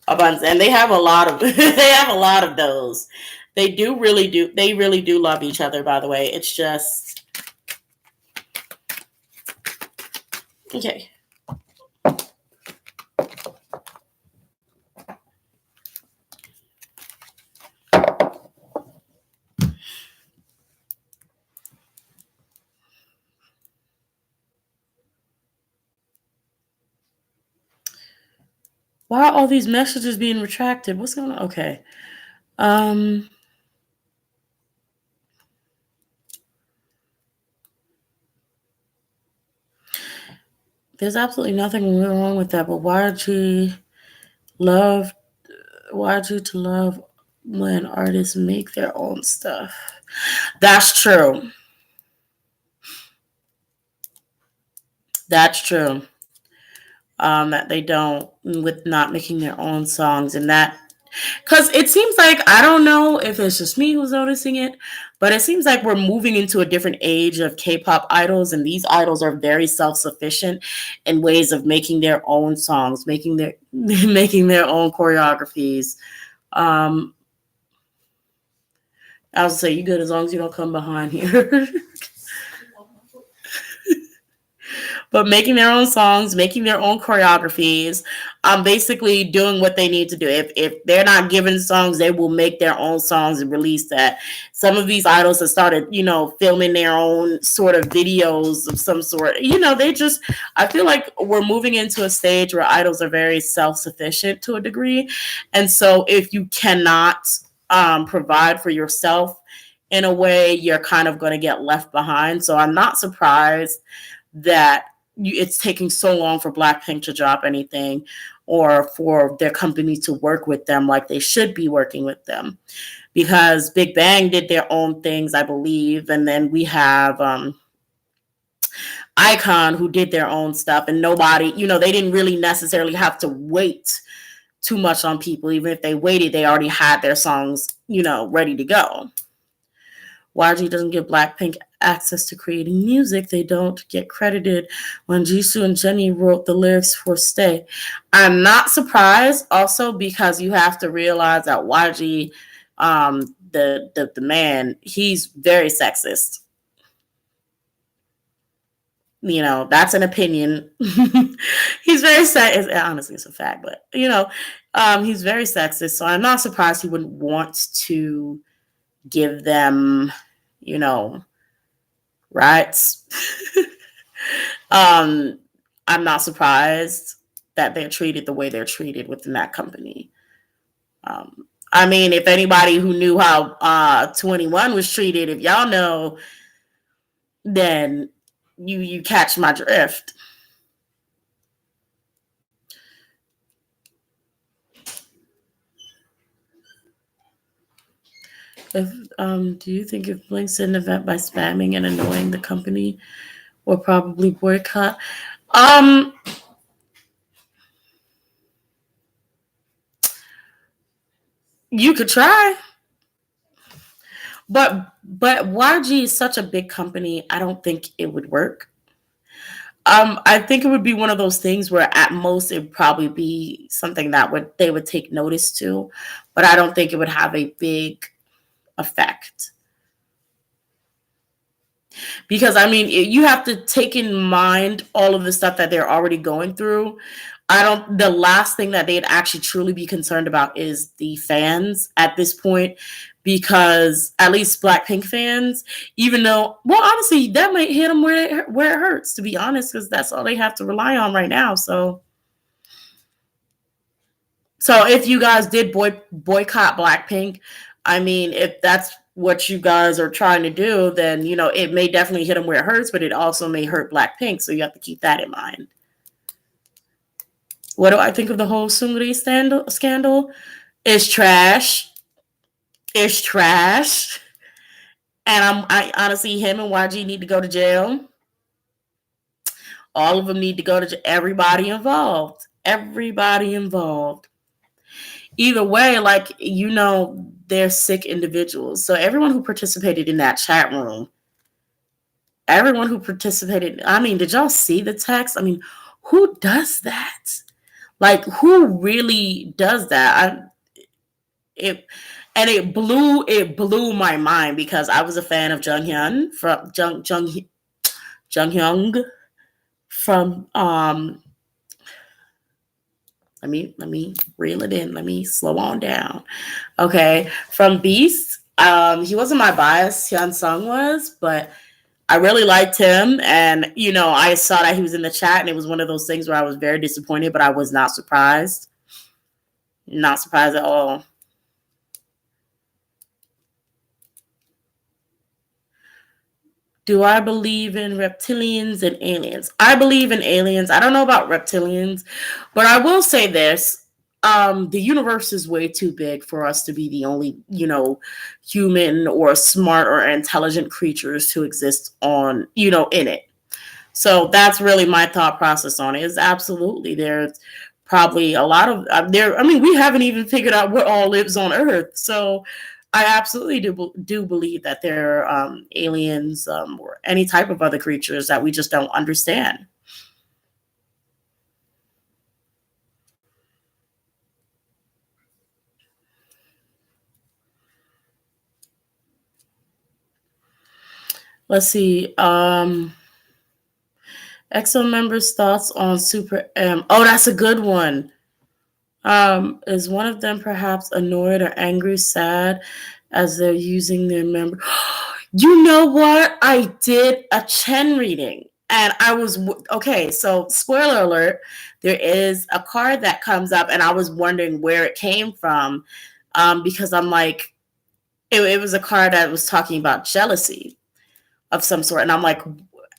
And they have a lot of those. They really do love each other, by the way. It's just okay. Why are all these messages being retracted? What's going on? Okay. Um, there's absolutely nothing wrong with that, but love YG to love when artists make their own stuff. That's true. That's true. That they don't with not making their own songs and that because it seems like I don't know if it's just me who's noticing it, but it seems like we're moving into a different age of K-pop idols, and these idols are very self-sufficient in ways of making their own songs, making their making their own choreographies. Um, I would say you good as long as you don't come behind here. But making their own songs, making their own choreographies, basically doing what they need to do. If they're not given songs, they will make their own songs and release that. Some of these idols have started, filming their own sort of videos of some sort. They just, I feel like we're moving into a stage where idols are very self-sufficient to a degree. And so if you cannot provide for yourself in a way, you're kind of going to get left behind. So I'm not surprised that it's taking so long for Blackpink to drop anything or for their company to work with them like they should be working with them, because Big Bang did their own things, I believe, and then we have iKON who did their own stuff, and nobody, they didn't really necessarily have to wait too much on people. Even if they waited, they already had their songs, ready to go. YG doesn't give Blackpink access to creating music. They don't get credited when Jisoo and Jennie wrote the lyrics for Stay. I'm not surprised also because you have to realize that YG, the man, he's very sexist. That's an opinion. He's very sexist. Honestly, it's a fact, but he's very sexist. So I'm not surprised he wouldn't want to give them, rights. I'm not surprised that they're treated the way they're treated within that company. I mean, if anybody who knew how 21 was treated, if y'all know, then you catch my drift. If do you think if Blink did an event by spamming and annoying the company, will probably boycott? You could try, but YG is such a big company. I don't think it would work. I think it would be one of those things where at most it would probably be something that they would take notice to, but I don't think it would have a big effect. Because I mean, you have to take in mind all of the stuff that they're already going through. The last thing that they'd actually truly be concerned about is the fans at this point, because at least Blackpink fans, even though, well, honestly, that might hit them where it hurts, to be honest, because that's all they have to rely on right now. So if you guys did boycott Blackpink, I mean, if that's what you guys are trying to do, then it may definitely hit them where it hurts, but it also may hurt Blackpink. So you have to keep that in mind. What do I think of the whole Seungri scandal? It's trash. It's trash. And I honestly, him and YG need to go to jail. All of them need to go to jail. Everybody involved. Everybody involved. Either way, they're sick individuals. So everyone who participated in that chat room, everyone who participated, I mean, did y'all see the text? I mean, who does that? Like, who really does that? It blew my mind, because I was a fan of Junghyun from Junghyun from let me reel it in. Let me slow on down. Okay, from Beast. He wasn't my bias. Hyun Sung was, but I really liked him, and I saw that he was in the chat, and it was one of those things where I was very disappointed, but I was not surprised. Not surprised at all. Do I believe in reptilians and aliens? I believe in aliens. I don't know about reptilians, but I will say this. The universe is way too big for us to be the only, human or smart or intelligent creatures to exist on, in it. So that's really my thought process on it. Is absolutely there's probably a lot of there. I mean, we haven't even figured out what all lives on Earth. So I absolutely do believe that there are aliens or any type of other creatures that we just don't understand. Let's see. EXO members' thoughts on Super M. Oh, that's a good one. Is one of them perhaps annoyed or angry, sad as they're using their member? You know what? I did a Chen reading and I was okay. So, spoiler alert, there is a card that comes up, and I was wondering where it came from because I'm like, it was a card that was talking about jealousy of some sort. And I'm like,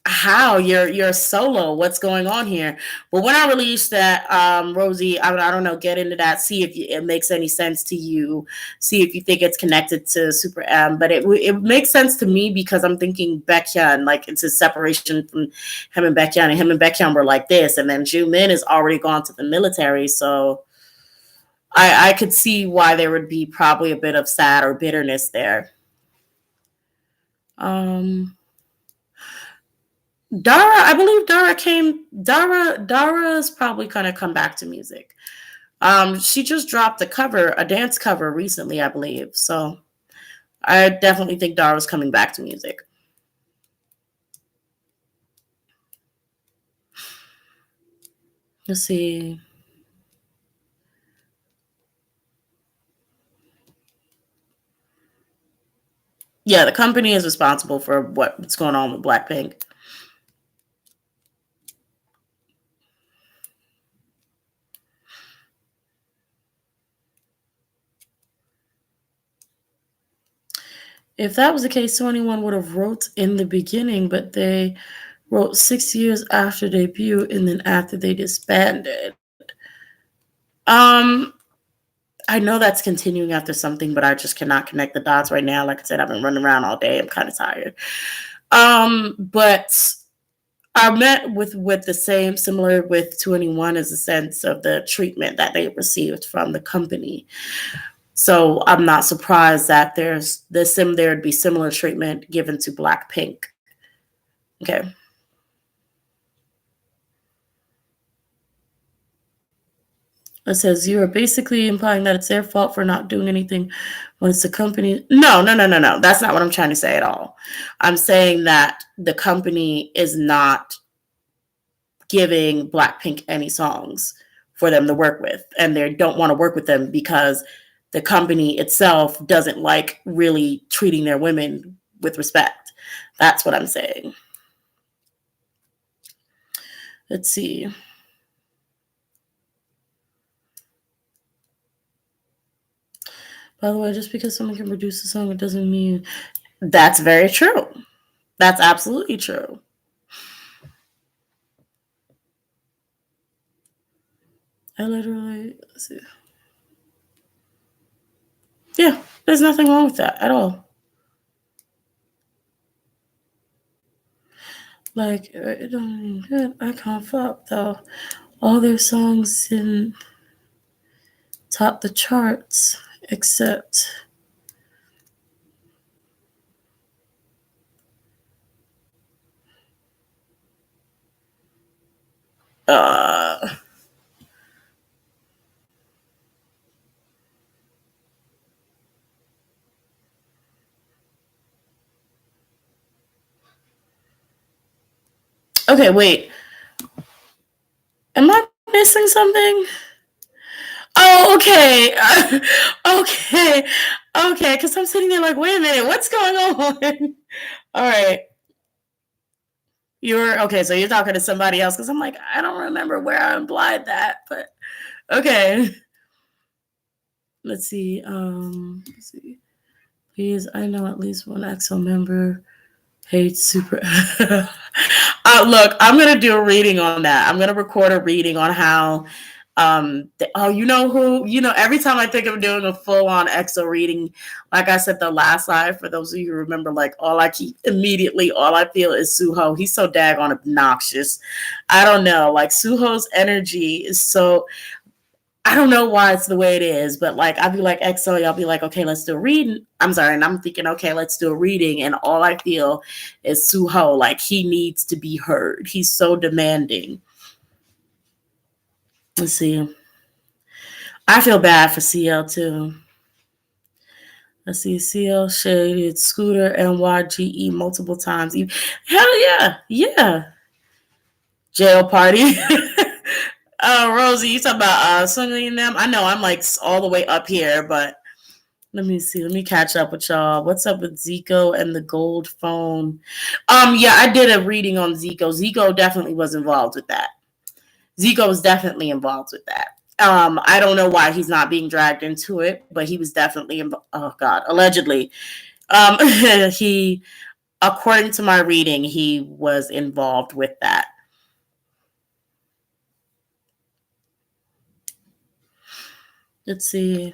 how you're solo, what's going on here? But when I released that, Rosie, I don't know, get into that, see if it makes any sense to you, see if you think it's connected to Super M. But it makes sense to me because I'm thinking Baekhyun, like it's a separation from him and Baekhyun, and him and Baekhyun were like this, and then Jimin has already gone to the military, so I could see why there would be probably a bit of sad or bitterness there. um Dara, I believe Dara's probably gonna come back to music. She just dropped a dance cover recently, I believe. So I definitely think Dara's coming back to music. Let's see. Yeah, the company is responsible for what's going on with Blackpink. If that was the case, 21 would have wrote in the beginning, but they wrote 6 years after debut and then after they disbanded. Um, I know that's continuing after something, but I just cannot connect the dots right now. Like I said, I've been running around all day. I'm kind of tired. But I met with the same similar with 21 as a sense of the treatment that they received from the company. So I'm not surprised that there'd be similar treatment given to Blackpink. Okay. It says you are basically implying that it's their fault for not doing anything when it's the company. No, no, no, no, no. That's not what I'm trying to say at all. I'm saying that the company is not giving Blackpink any songs for them to work with, and they don't want to work with them because the company itself doesn't like really treating their women with respect. That's what I'm saying. Let's see. By the way, just because someone can produce a song, it doesn't mean that's very true. That's absolutely true. I literally, let's see. Yeah, there's nothing wrong with that at all. Like, it don't mean good. I can't fuck though. All their songs didn't top the charts, except uh okay, wait. Am I missing something? Oh, okay. Okay. Okay, because I'm sitting there like, wait a minute, what's going on? All right. You're okay, so you're talking to somebody else because I'm like, I don't remember where I implied that, but okay. Let's see. Please, I know at least one EXO member hates super. Look, I'm gonna do a reading on that. I'm gonna record a reading on how. You know who? You know, every time I think of doing a full-on EXO reading, like I said the last live, for those of you who remember, like all I feel is Suho. He's so daggone obnoxious. I don't know. Like Suho's energy is so. I don't know why it's the way it is, but like I'll be like EXO, y'all be like, okay, let's do a reading. I'm sorry, and I'm thinking, okay, let's do a reading, and all I feel is Suho, like he needs to be heard. He's so demanding. Let's see. I feel bad for CL too. Let's see, CL shaded Scooter NYGE multiple times. Hell yeah, yeah. Jail party. Rosie, you talking about swinging them? I know I'm like all the way up here, but let me see. Let me catch up with y'all. What's up with Zico and the gold phone? Yeah, I did a reading on Zico. Zico definitely was involved with that. Zico was definitely involved with that. I don't know why he's not being dragged into it, but he was definitely oh god, allegedly. He, according to my reading, he was involved with that. Let's see.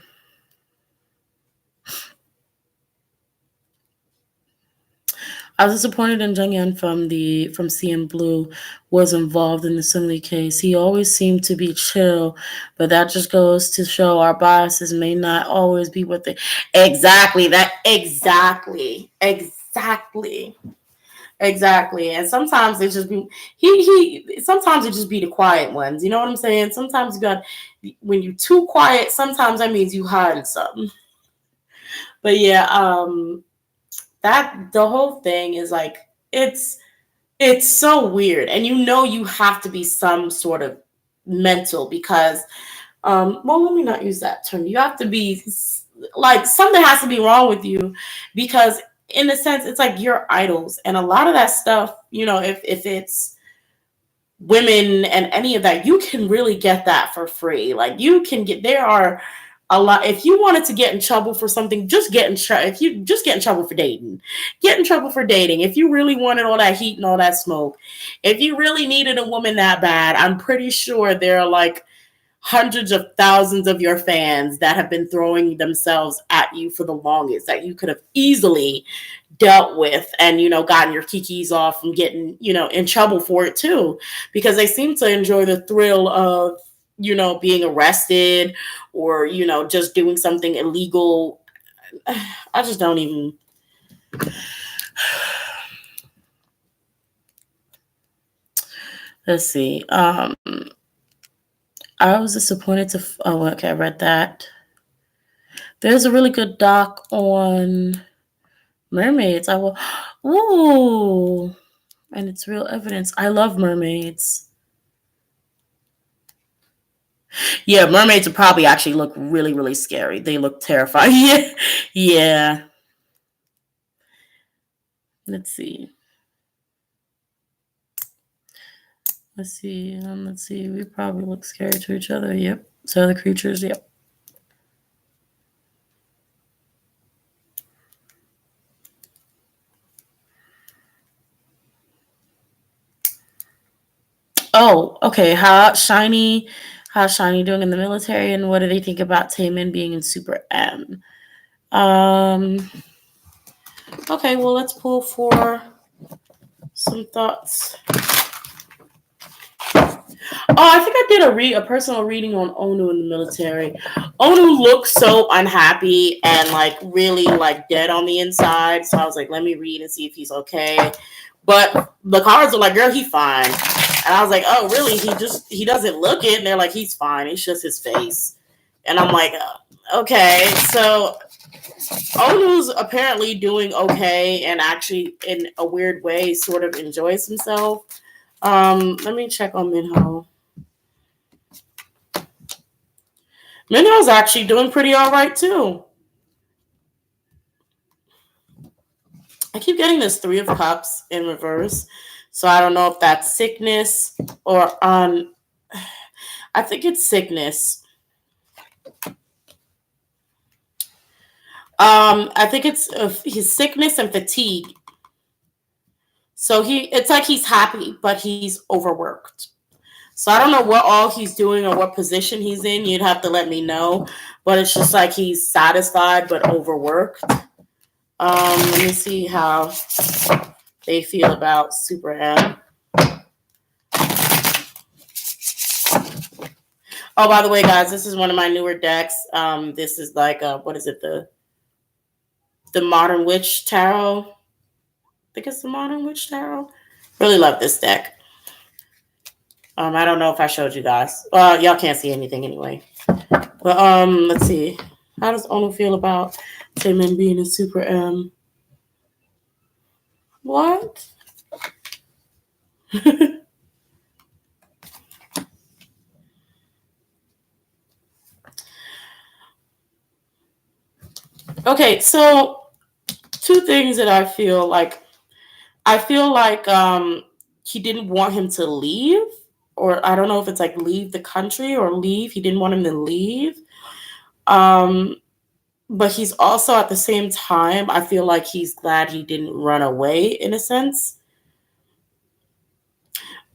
I was disappointed in Junghyun from CM Blue was involved in the Simile case. He always seemed to be chill, but that just goes to show our biases may not always be what they exactly that exactly. And sometimes it just be he sometimes it just be the quiet ones. You know what I'm saying? Sometimes you got when you too quiet, sometimes that means you hiding something. But yeah, that the whole thing is like it's so weird, and you know you have to be some sort of mental because well, let me not use that term. You have to be like something has to be wrong with you because in a sense it's like you're idols, and a lot of that stuff, you know, if it's women and any of that, you can really get that for free. Like you can get there are a lot. If you wanted to get in trouble for something, just get in trouble. If you just get in trouble for dating, get in trouble for dating. If you really wanted all that heat and all that smoke, if you really needed a woman that bad, I'm pretty sure there are like hundreds of thousands of your fans that have been throwing themselves at you for the longest that you could have easily dealt with and, you know, gotten your kikis off and getting, you know, in trouble for it too, because they seem to enjoy the thrill of, you know, being arrested or, you know, just doing something illegal. I just don't even. Let's see. I was disappointed to. Oh, okay, I read that. There's a really good doc on mermaids. I will. Ooh, and it's real evidence. I love mermaids. Yeah, mermaids would probably actually look really, really scary. They look terrifying. Yeah, yeah. Let's see. Let's see. Let's see. We probably look scary to each other. Yep. To other creatures. Yep. Oh, okay. How's Shiny doing in the military, and what do they think about Taemin being in Super M? Okay, well, let's pull for some thoughts. Oh, I think I did a personal reading on Onu in the military. Onu looked so unhappy and like really like dead on the inside. So I was like, let me read and see if he's okay. But the cards are like, girl, he's fine. And I was like, oh, really? He doesn't look it. And they're like, he's fine. It's just his face. And I'm like, okay. So Onu's apparently doing okay and actually in a weird way sort of enjoys himself. Let me check on Minho. Minho's actually doing pretty all right too. I keep getting this Three of Cups in reverse, so I don't know if that's sickness or I think it's sickness. I think it's his sickness and fatigue. So it's like he's happy, but he's overworked. So I don't know what all he's doing or what position he's in. You'd have to let me know. But it's just like he's satisfied but overworked. Let me see how they feel about Super M. Oh, by the way, guys, this is one of my newer decks. This is like what is it? The Modern Witch Tarot. I think it's the Modern Witch Tarot. Really love this deck. I don't know if I showed you guys. Well, y'all can't see anything anyway. But let's see. How does Ono feel about Taemin being a Super M? What? Okay, so two things that I feel like. I feel like he didn't want him to leave, or I don't know if it's like leave the country or leave. He didn't want him to leave. But he's also at the same time, I feel like he's glad he didn't run away in a sense.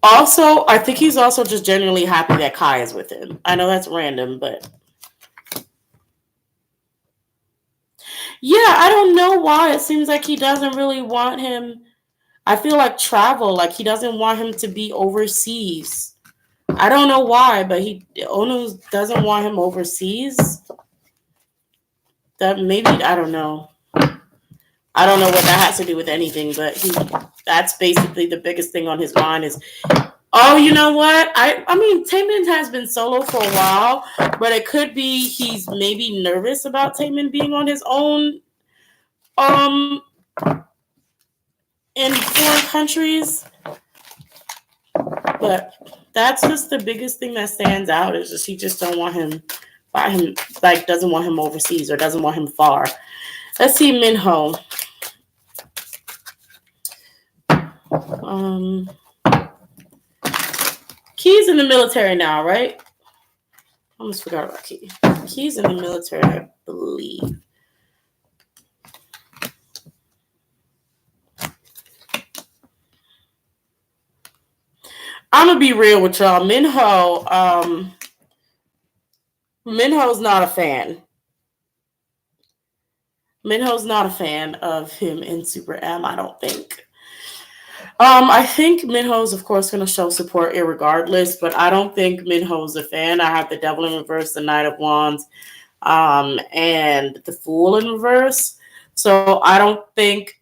Also, I think he's also just genuinely happy that Kai is with him. I know that's random, but yeah, I don't know why. It seems like he doesn't really want him. I feel like travel, like he doesn't want him to be overseas. I don't know why, but Ono doesn't want him overseas. That maybe I don't know. I don't know what that has to do with anything, but that's basically the biggest thing on his mind is, oh, you know what? I mean, Taemin has been solo for a while, but it could be he's maybe nervous about Taemin being on his own in foreign countries. But that's just the biggest thing that stands out is just he just don't want him like doesn't want him overseas or doesn't want him far. Let's see Minho. Key's in the military now, right? I almost forgot about Key. Key's in the military, I believe. I'm gonna be real with y'all. Minho's not a fan. Minho's not a fan of him in Super M, I don't think. I think Minho's, of course, going to show support irregardless, but I don't think Minho's a fan. I have the Devil in reverse, the Knight of Wands, and the Fool in reverse. So I don't think,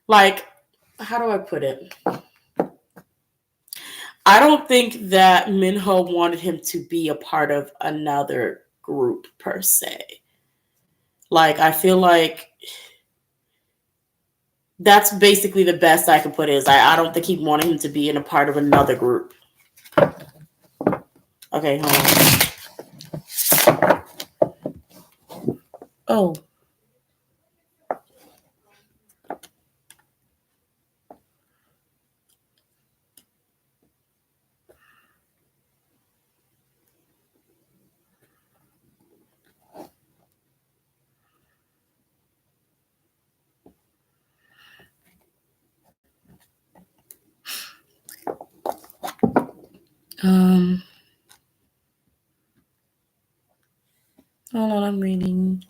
like, how do I put it? I don't think that Minho wanted him to be a part of another group per se. Like, I feel like that's basically the best I can put it is I don't think he wanted him to be in a part of another group. Okay, hold on. Oh. Hold on, I'm reading.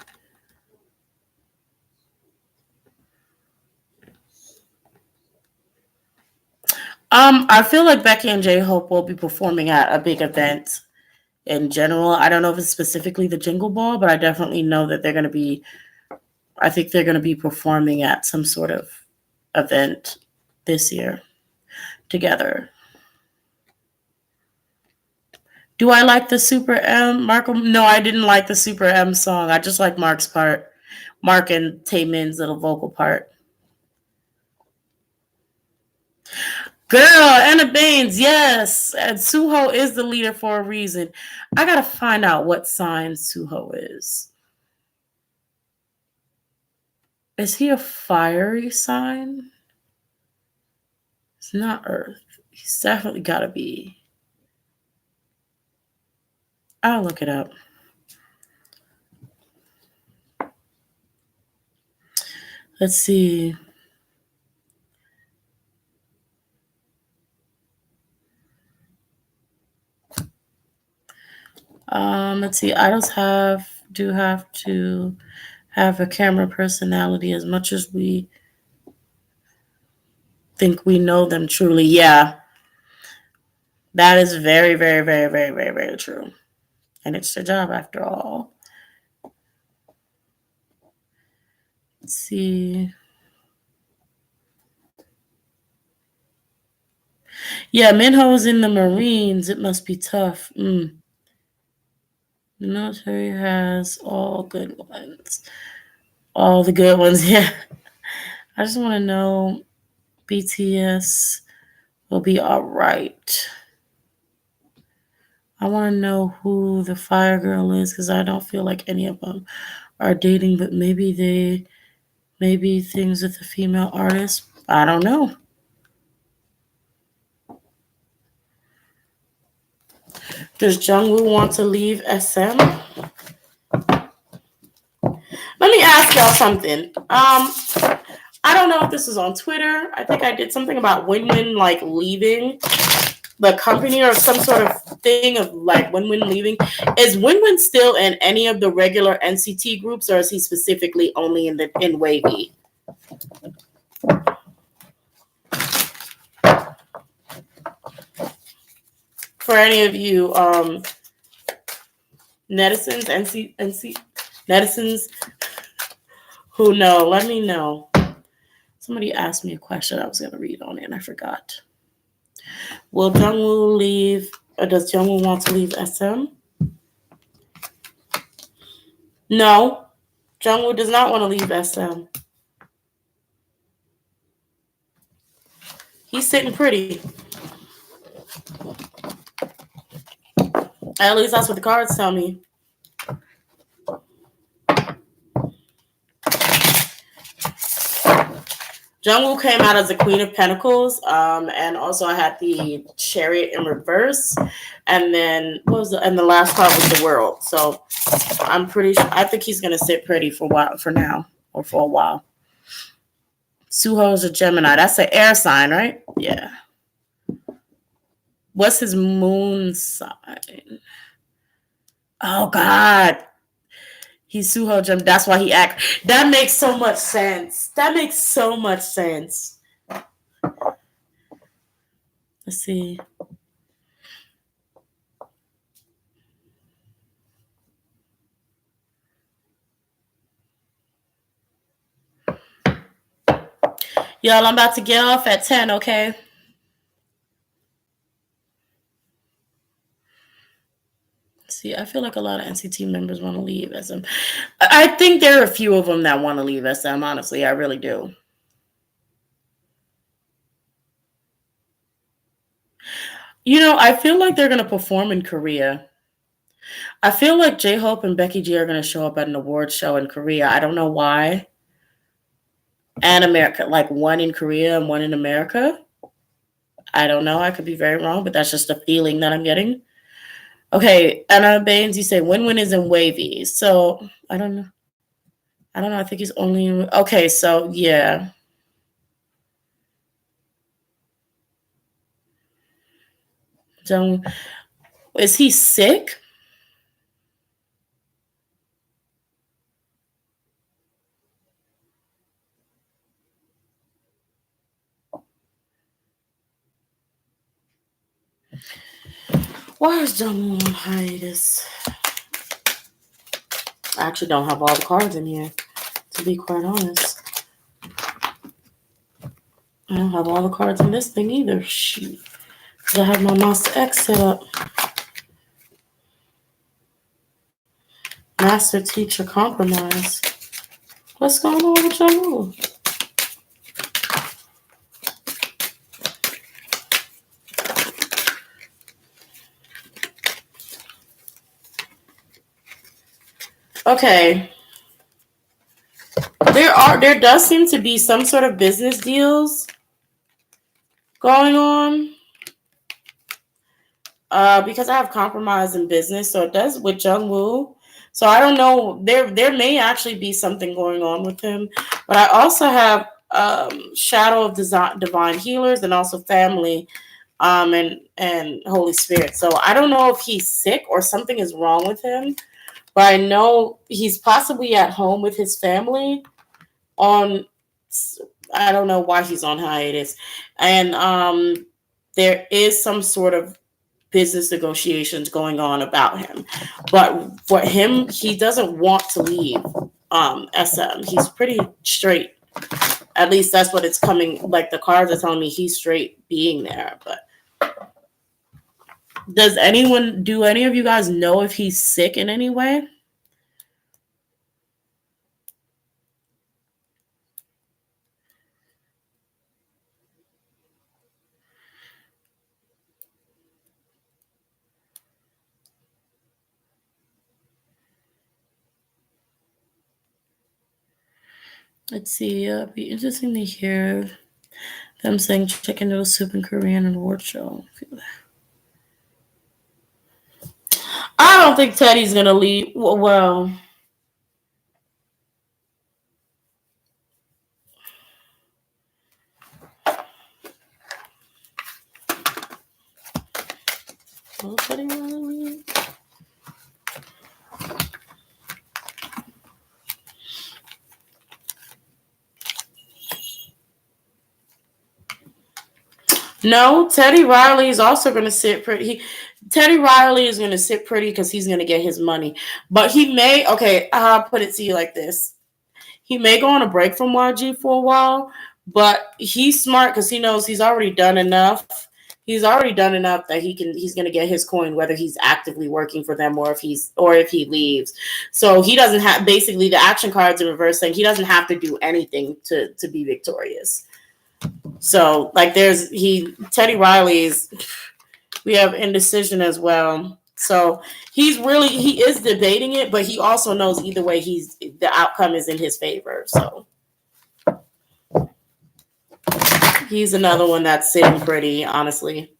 I feel like Becky and J-Hope will be performing at a big event in general. I don't know if it's specifically the Jingle Ball, but I definitely know that they're going to be, I think they're going to be performing at some sort of event this year together. Do I like the Super M? No, I didn't like the Super M song. I just like Mark's part. Mark and Taemin's little vocal part. Girl, Anna Baines, yes. And Suho is the leader for a reason. I gotta find out what sign Suho is. Is he a fiery sign? It's not Earth. He's definitely gotta be. I'll look it up. Let's see. Let's see. Idols do have to have a camera personality as much as we think we know them truly. Yeah. That is very, very, very, very, very, very true. And it's their job after all. Let's see. Yeah, Minho's in the Marines. It must be tough. The military has all good ones. All the good ones, yeah. I just want to know BTS will be all right. I want to know who the Fire Girl is because I don't feel like any of them are dating, but maybe things with a female artist. I don't know. Does Jungwoo want to leave SM? Let me ask y'all something. I don't know if this is on Twitter. I think I did something about Winwin like leaving the company or some sort of thing of like Winwin leaving. Is Winwin still in any of the regular NCT groups, or is he specifically only in WayV? For any of you netizens, netizens who know, let me know. Somebody asked me a question I was going to read on it and I forgot. Will Jungwoo leave, or does Jungwoo want to leave SM? No, Jungwoo does not want to leave SM. He's sitting pretty. At least that's what the cards tell me. Jungwoo came out as the Queen of Pentacles, and also I had the Chariot in reverse, and then the last card was the World. So I'm pretty sure. I think he's gonna sit pretty for a while. Suho is a Gemini. That's an air sign, right? Yeah. What's his moon sign? Oh God. He's Suho Gem. That's why he act. That makes so much sense. Let's see. Y'all, I'm about to get off at 10, okay? See, I feel like a lot of NCT members want to leave SM. I think there are a few of them that want to leave SM, honestly. I really do. You know, I feel like they're going to perform in Korea. I feel like J-Hope and Becky G are going to show up at an awards show in Korea. I don't know why. And America, like one in Korea and one in America. I don't know. I could be very wrong, but that's just a feeling that I'm getting. Okay, Anna Baines, you say Winwin is in WayV. So I don't know. I think he's only in. Okay, so yeah. Is he sick? Why is Jungwoo on hiatus? I actually don't have all the cards in here, to be quite honest. I don't have all the cards in this thing either. Shoot. I have my Master X set up. Master Teacher Compromise. What's going on with Jungwoo? Okay. There does seem to be some sort of business deals going on. Because I have compromise in business, so it does with Jungwoo. So I don't know. There may actually be something going on with him. But I also have Shadow of Divine Healers and also Family and Holy Spirit. So I don't know if he's sick or something is wrong with him. But I know he's possibly at home with his family on, I don't know why he's on hiatus. And there is some sort of business negotiations going on about him. But for him, he doesn't want to leave SM. He's pretty straight. At least that's what it's coming, like the cards are telling me he's straight being there. But do any of you guys know if he's sick in any way? Let's see. It'd be interesting to hear them saying chicken noodle soup in Korean and award show. I don't think Teddy's gonna leave. Well, will Teddy really leave? No, Teddy Riley is also going to sit pretty. Teddy Riley is going to sit pretty because he's going to get his money. But he may, okay, I'll put it to you like this. He may go on a break from YG for a while, but he's smart because he knows he's already done enough. He's already done enough that he's going to get his coin whether he's actively working for them or if he leaves. So he doesn't have, basically the action cards in reverse saying he doesn't have to do anything to be victorious. So like Teddy Riley's, we have indecision as well. So he is debating it, but he also knows either way the outcome is in his favor. So he's another one that's sitting pretty, honestly.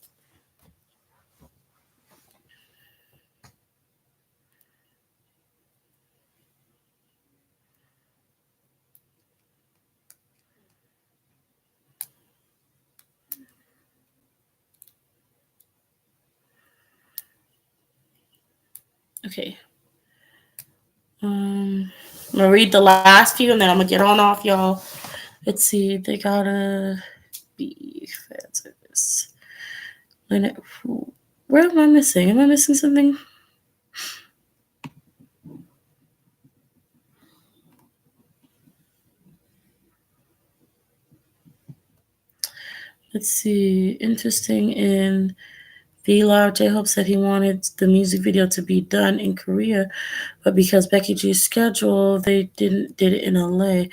Okay. I'm gonna read the last few and then I'm gonna get on off, y'all. Let's see. They gotta be fan service. Where am I missing? Am I missing something? Let's see. Interesting in V-Live, J-Hope said he wanted the music video to be done in Korea, but because Becky G's schedule, they did it in LA.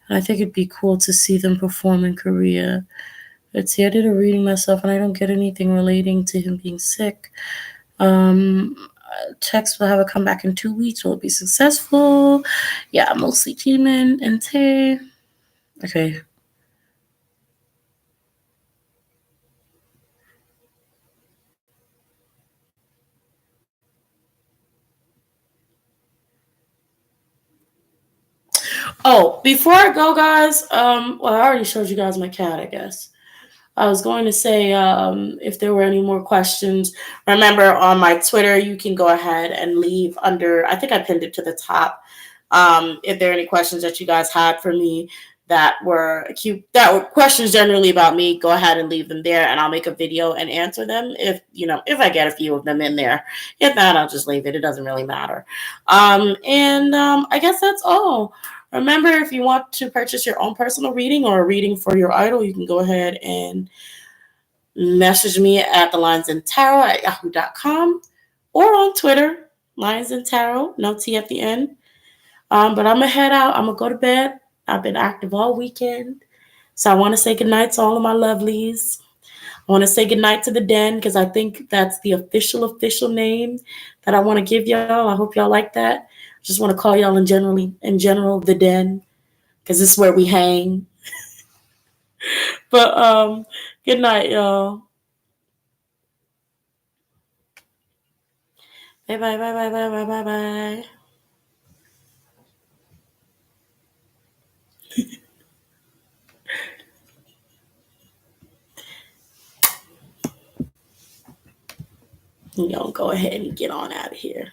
And I think it'd be cool to see them perform in Korea. Let's see, I did a reading myself and I don't get anything relating to him being sick. Text will have a comeback in 2 weeks. Will it be successful? Yeah, mostly Jimin and Tae. Okay. Oh, before I go, guys, well, I already showed you guys my cat, I guess. I was going to say if there were any more questions, remember on my Twitter, you can go ahead and leave under, I think I pinned it to the top. If there are any questions that you guys had for me that were questions generally about me, go ahead and leave them there and I'll make a video and answer them if I get a few of them in there. If not, I'll just leave it. It doesn't really matter. I guess that's all. Remember, if you want to purchase your own personal reading or a reading for your idol, you can go ahead and message me at thelionsandtarot@yahoo.com or on Twitter, Lions and Tarot, no T at the end. But I'm going to head out. I'm going to go to bed. I've been active all weekend. So I want to say goodnight to all of my lovelies. I want to say goodnight to the den because I think that's the official name that I want to give y'all. I hope y'all like that. Just want to call y'all in general the den because this is where we hang. But good night, y'all. Bye bye. You know, go ahead and get on out of here.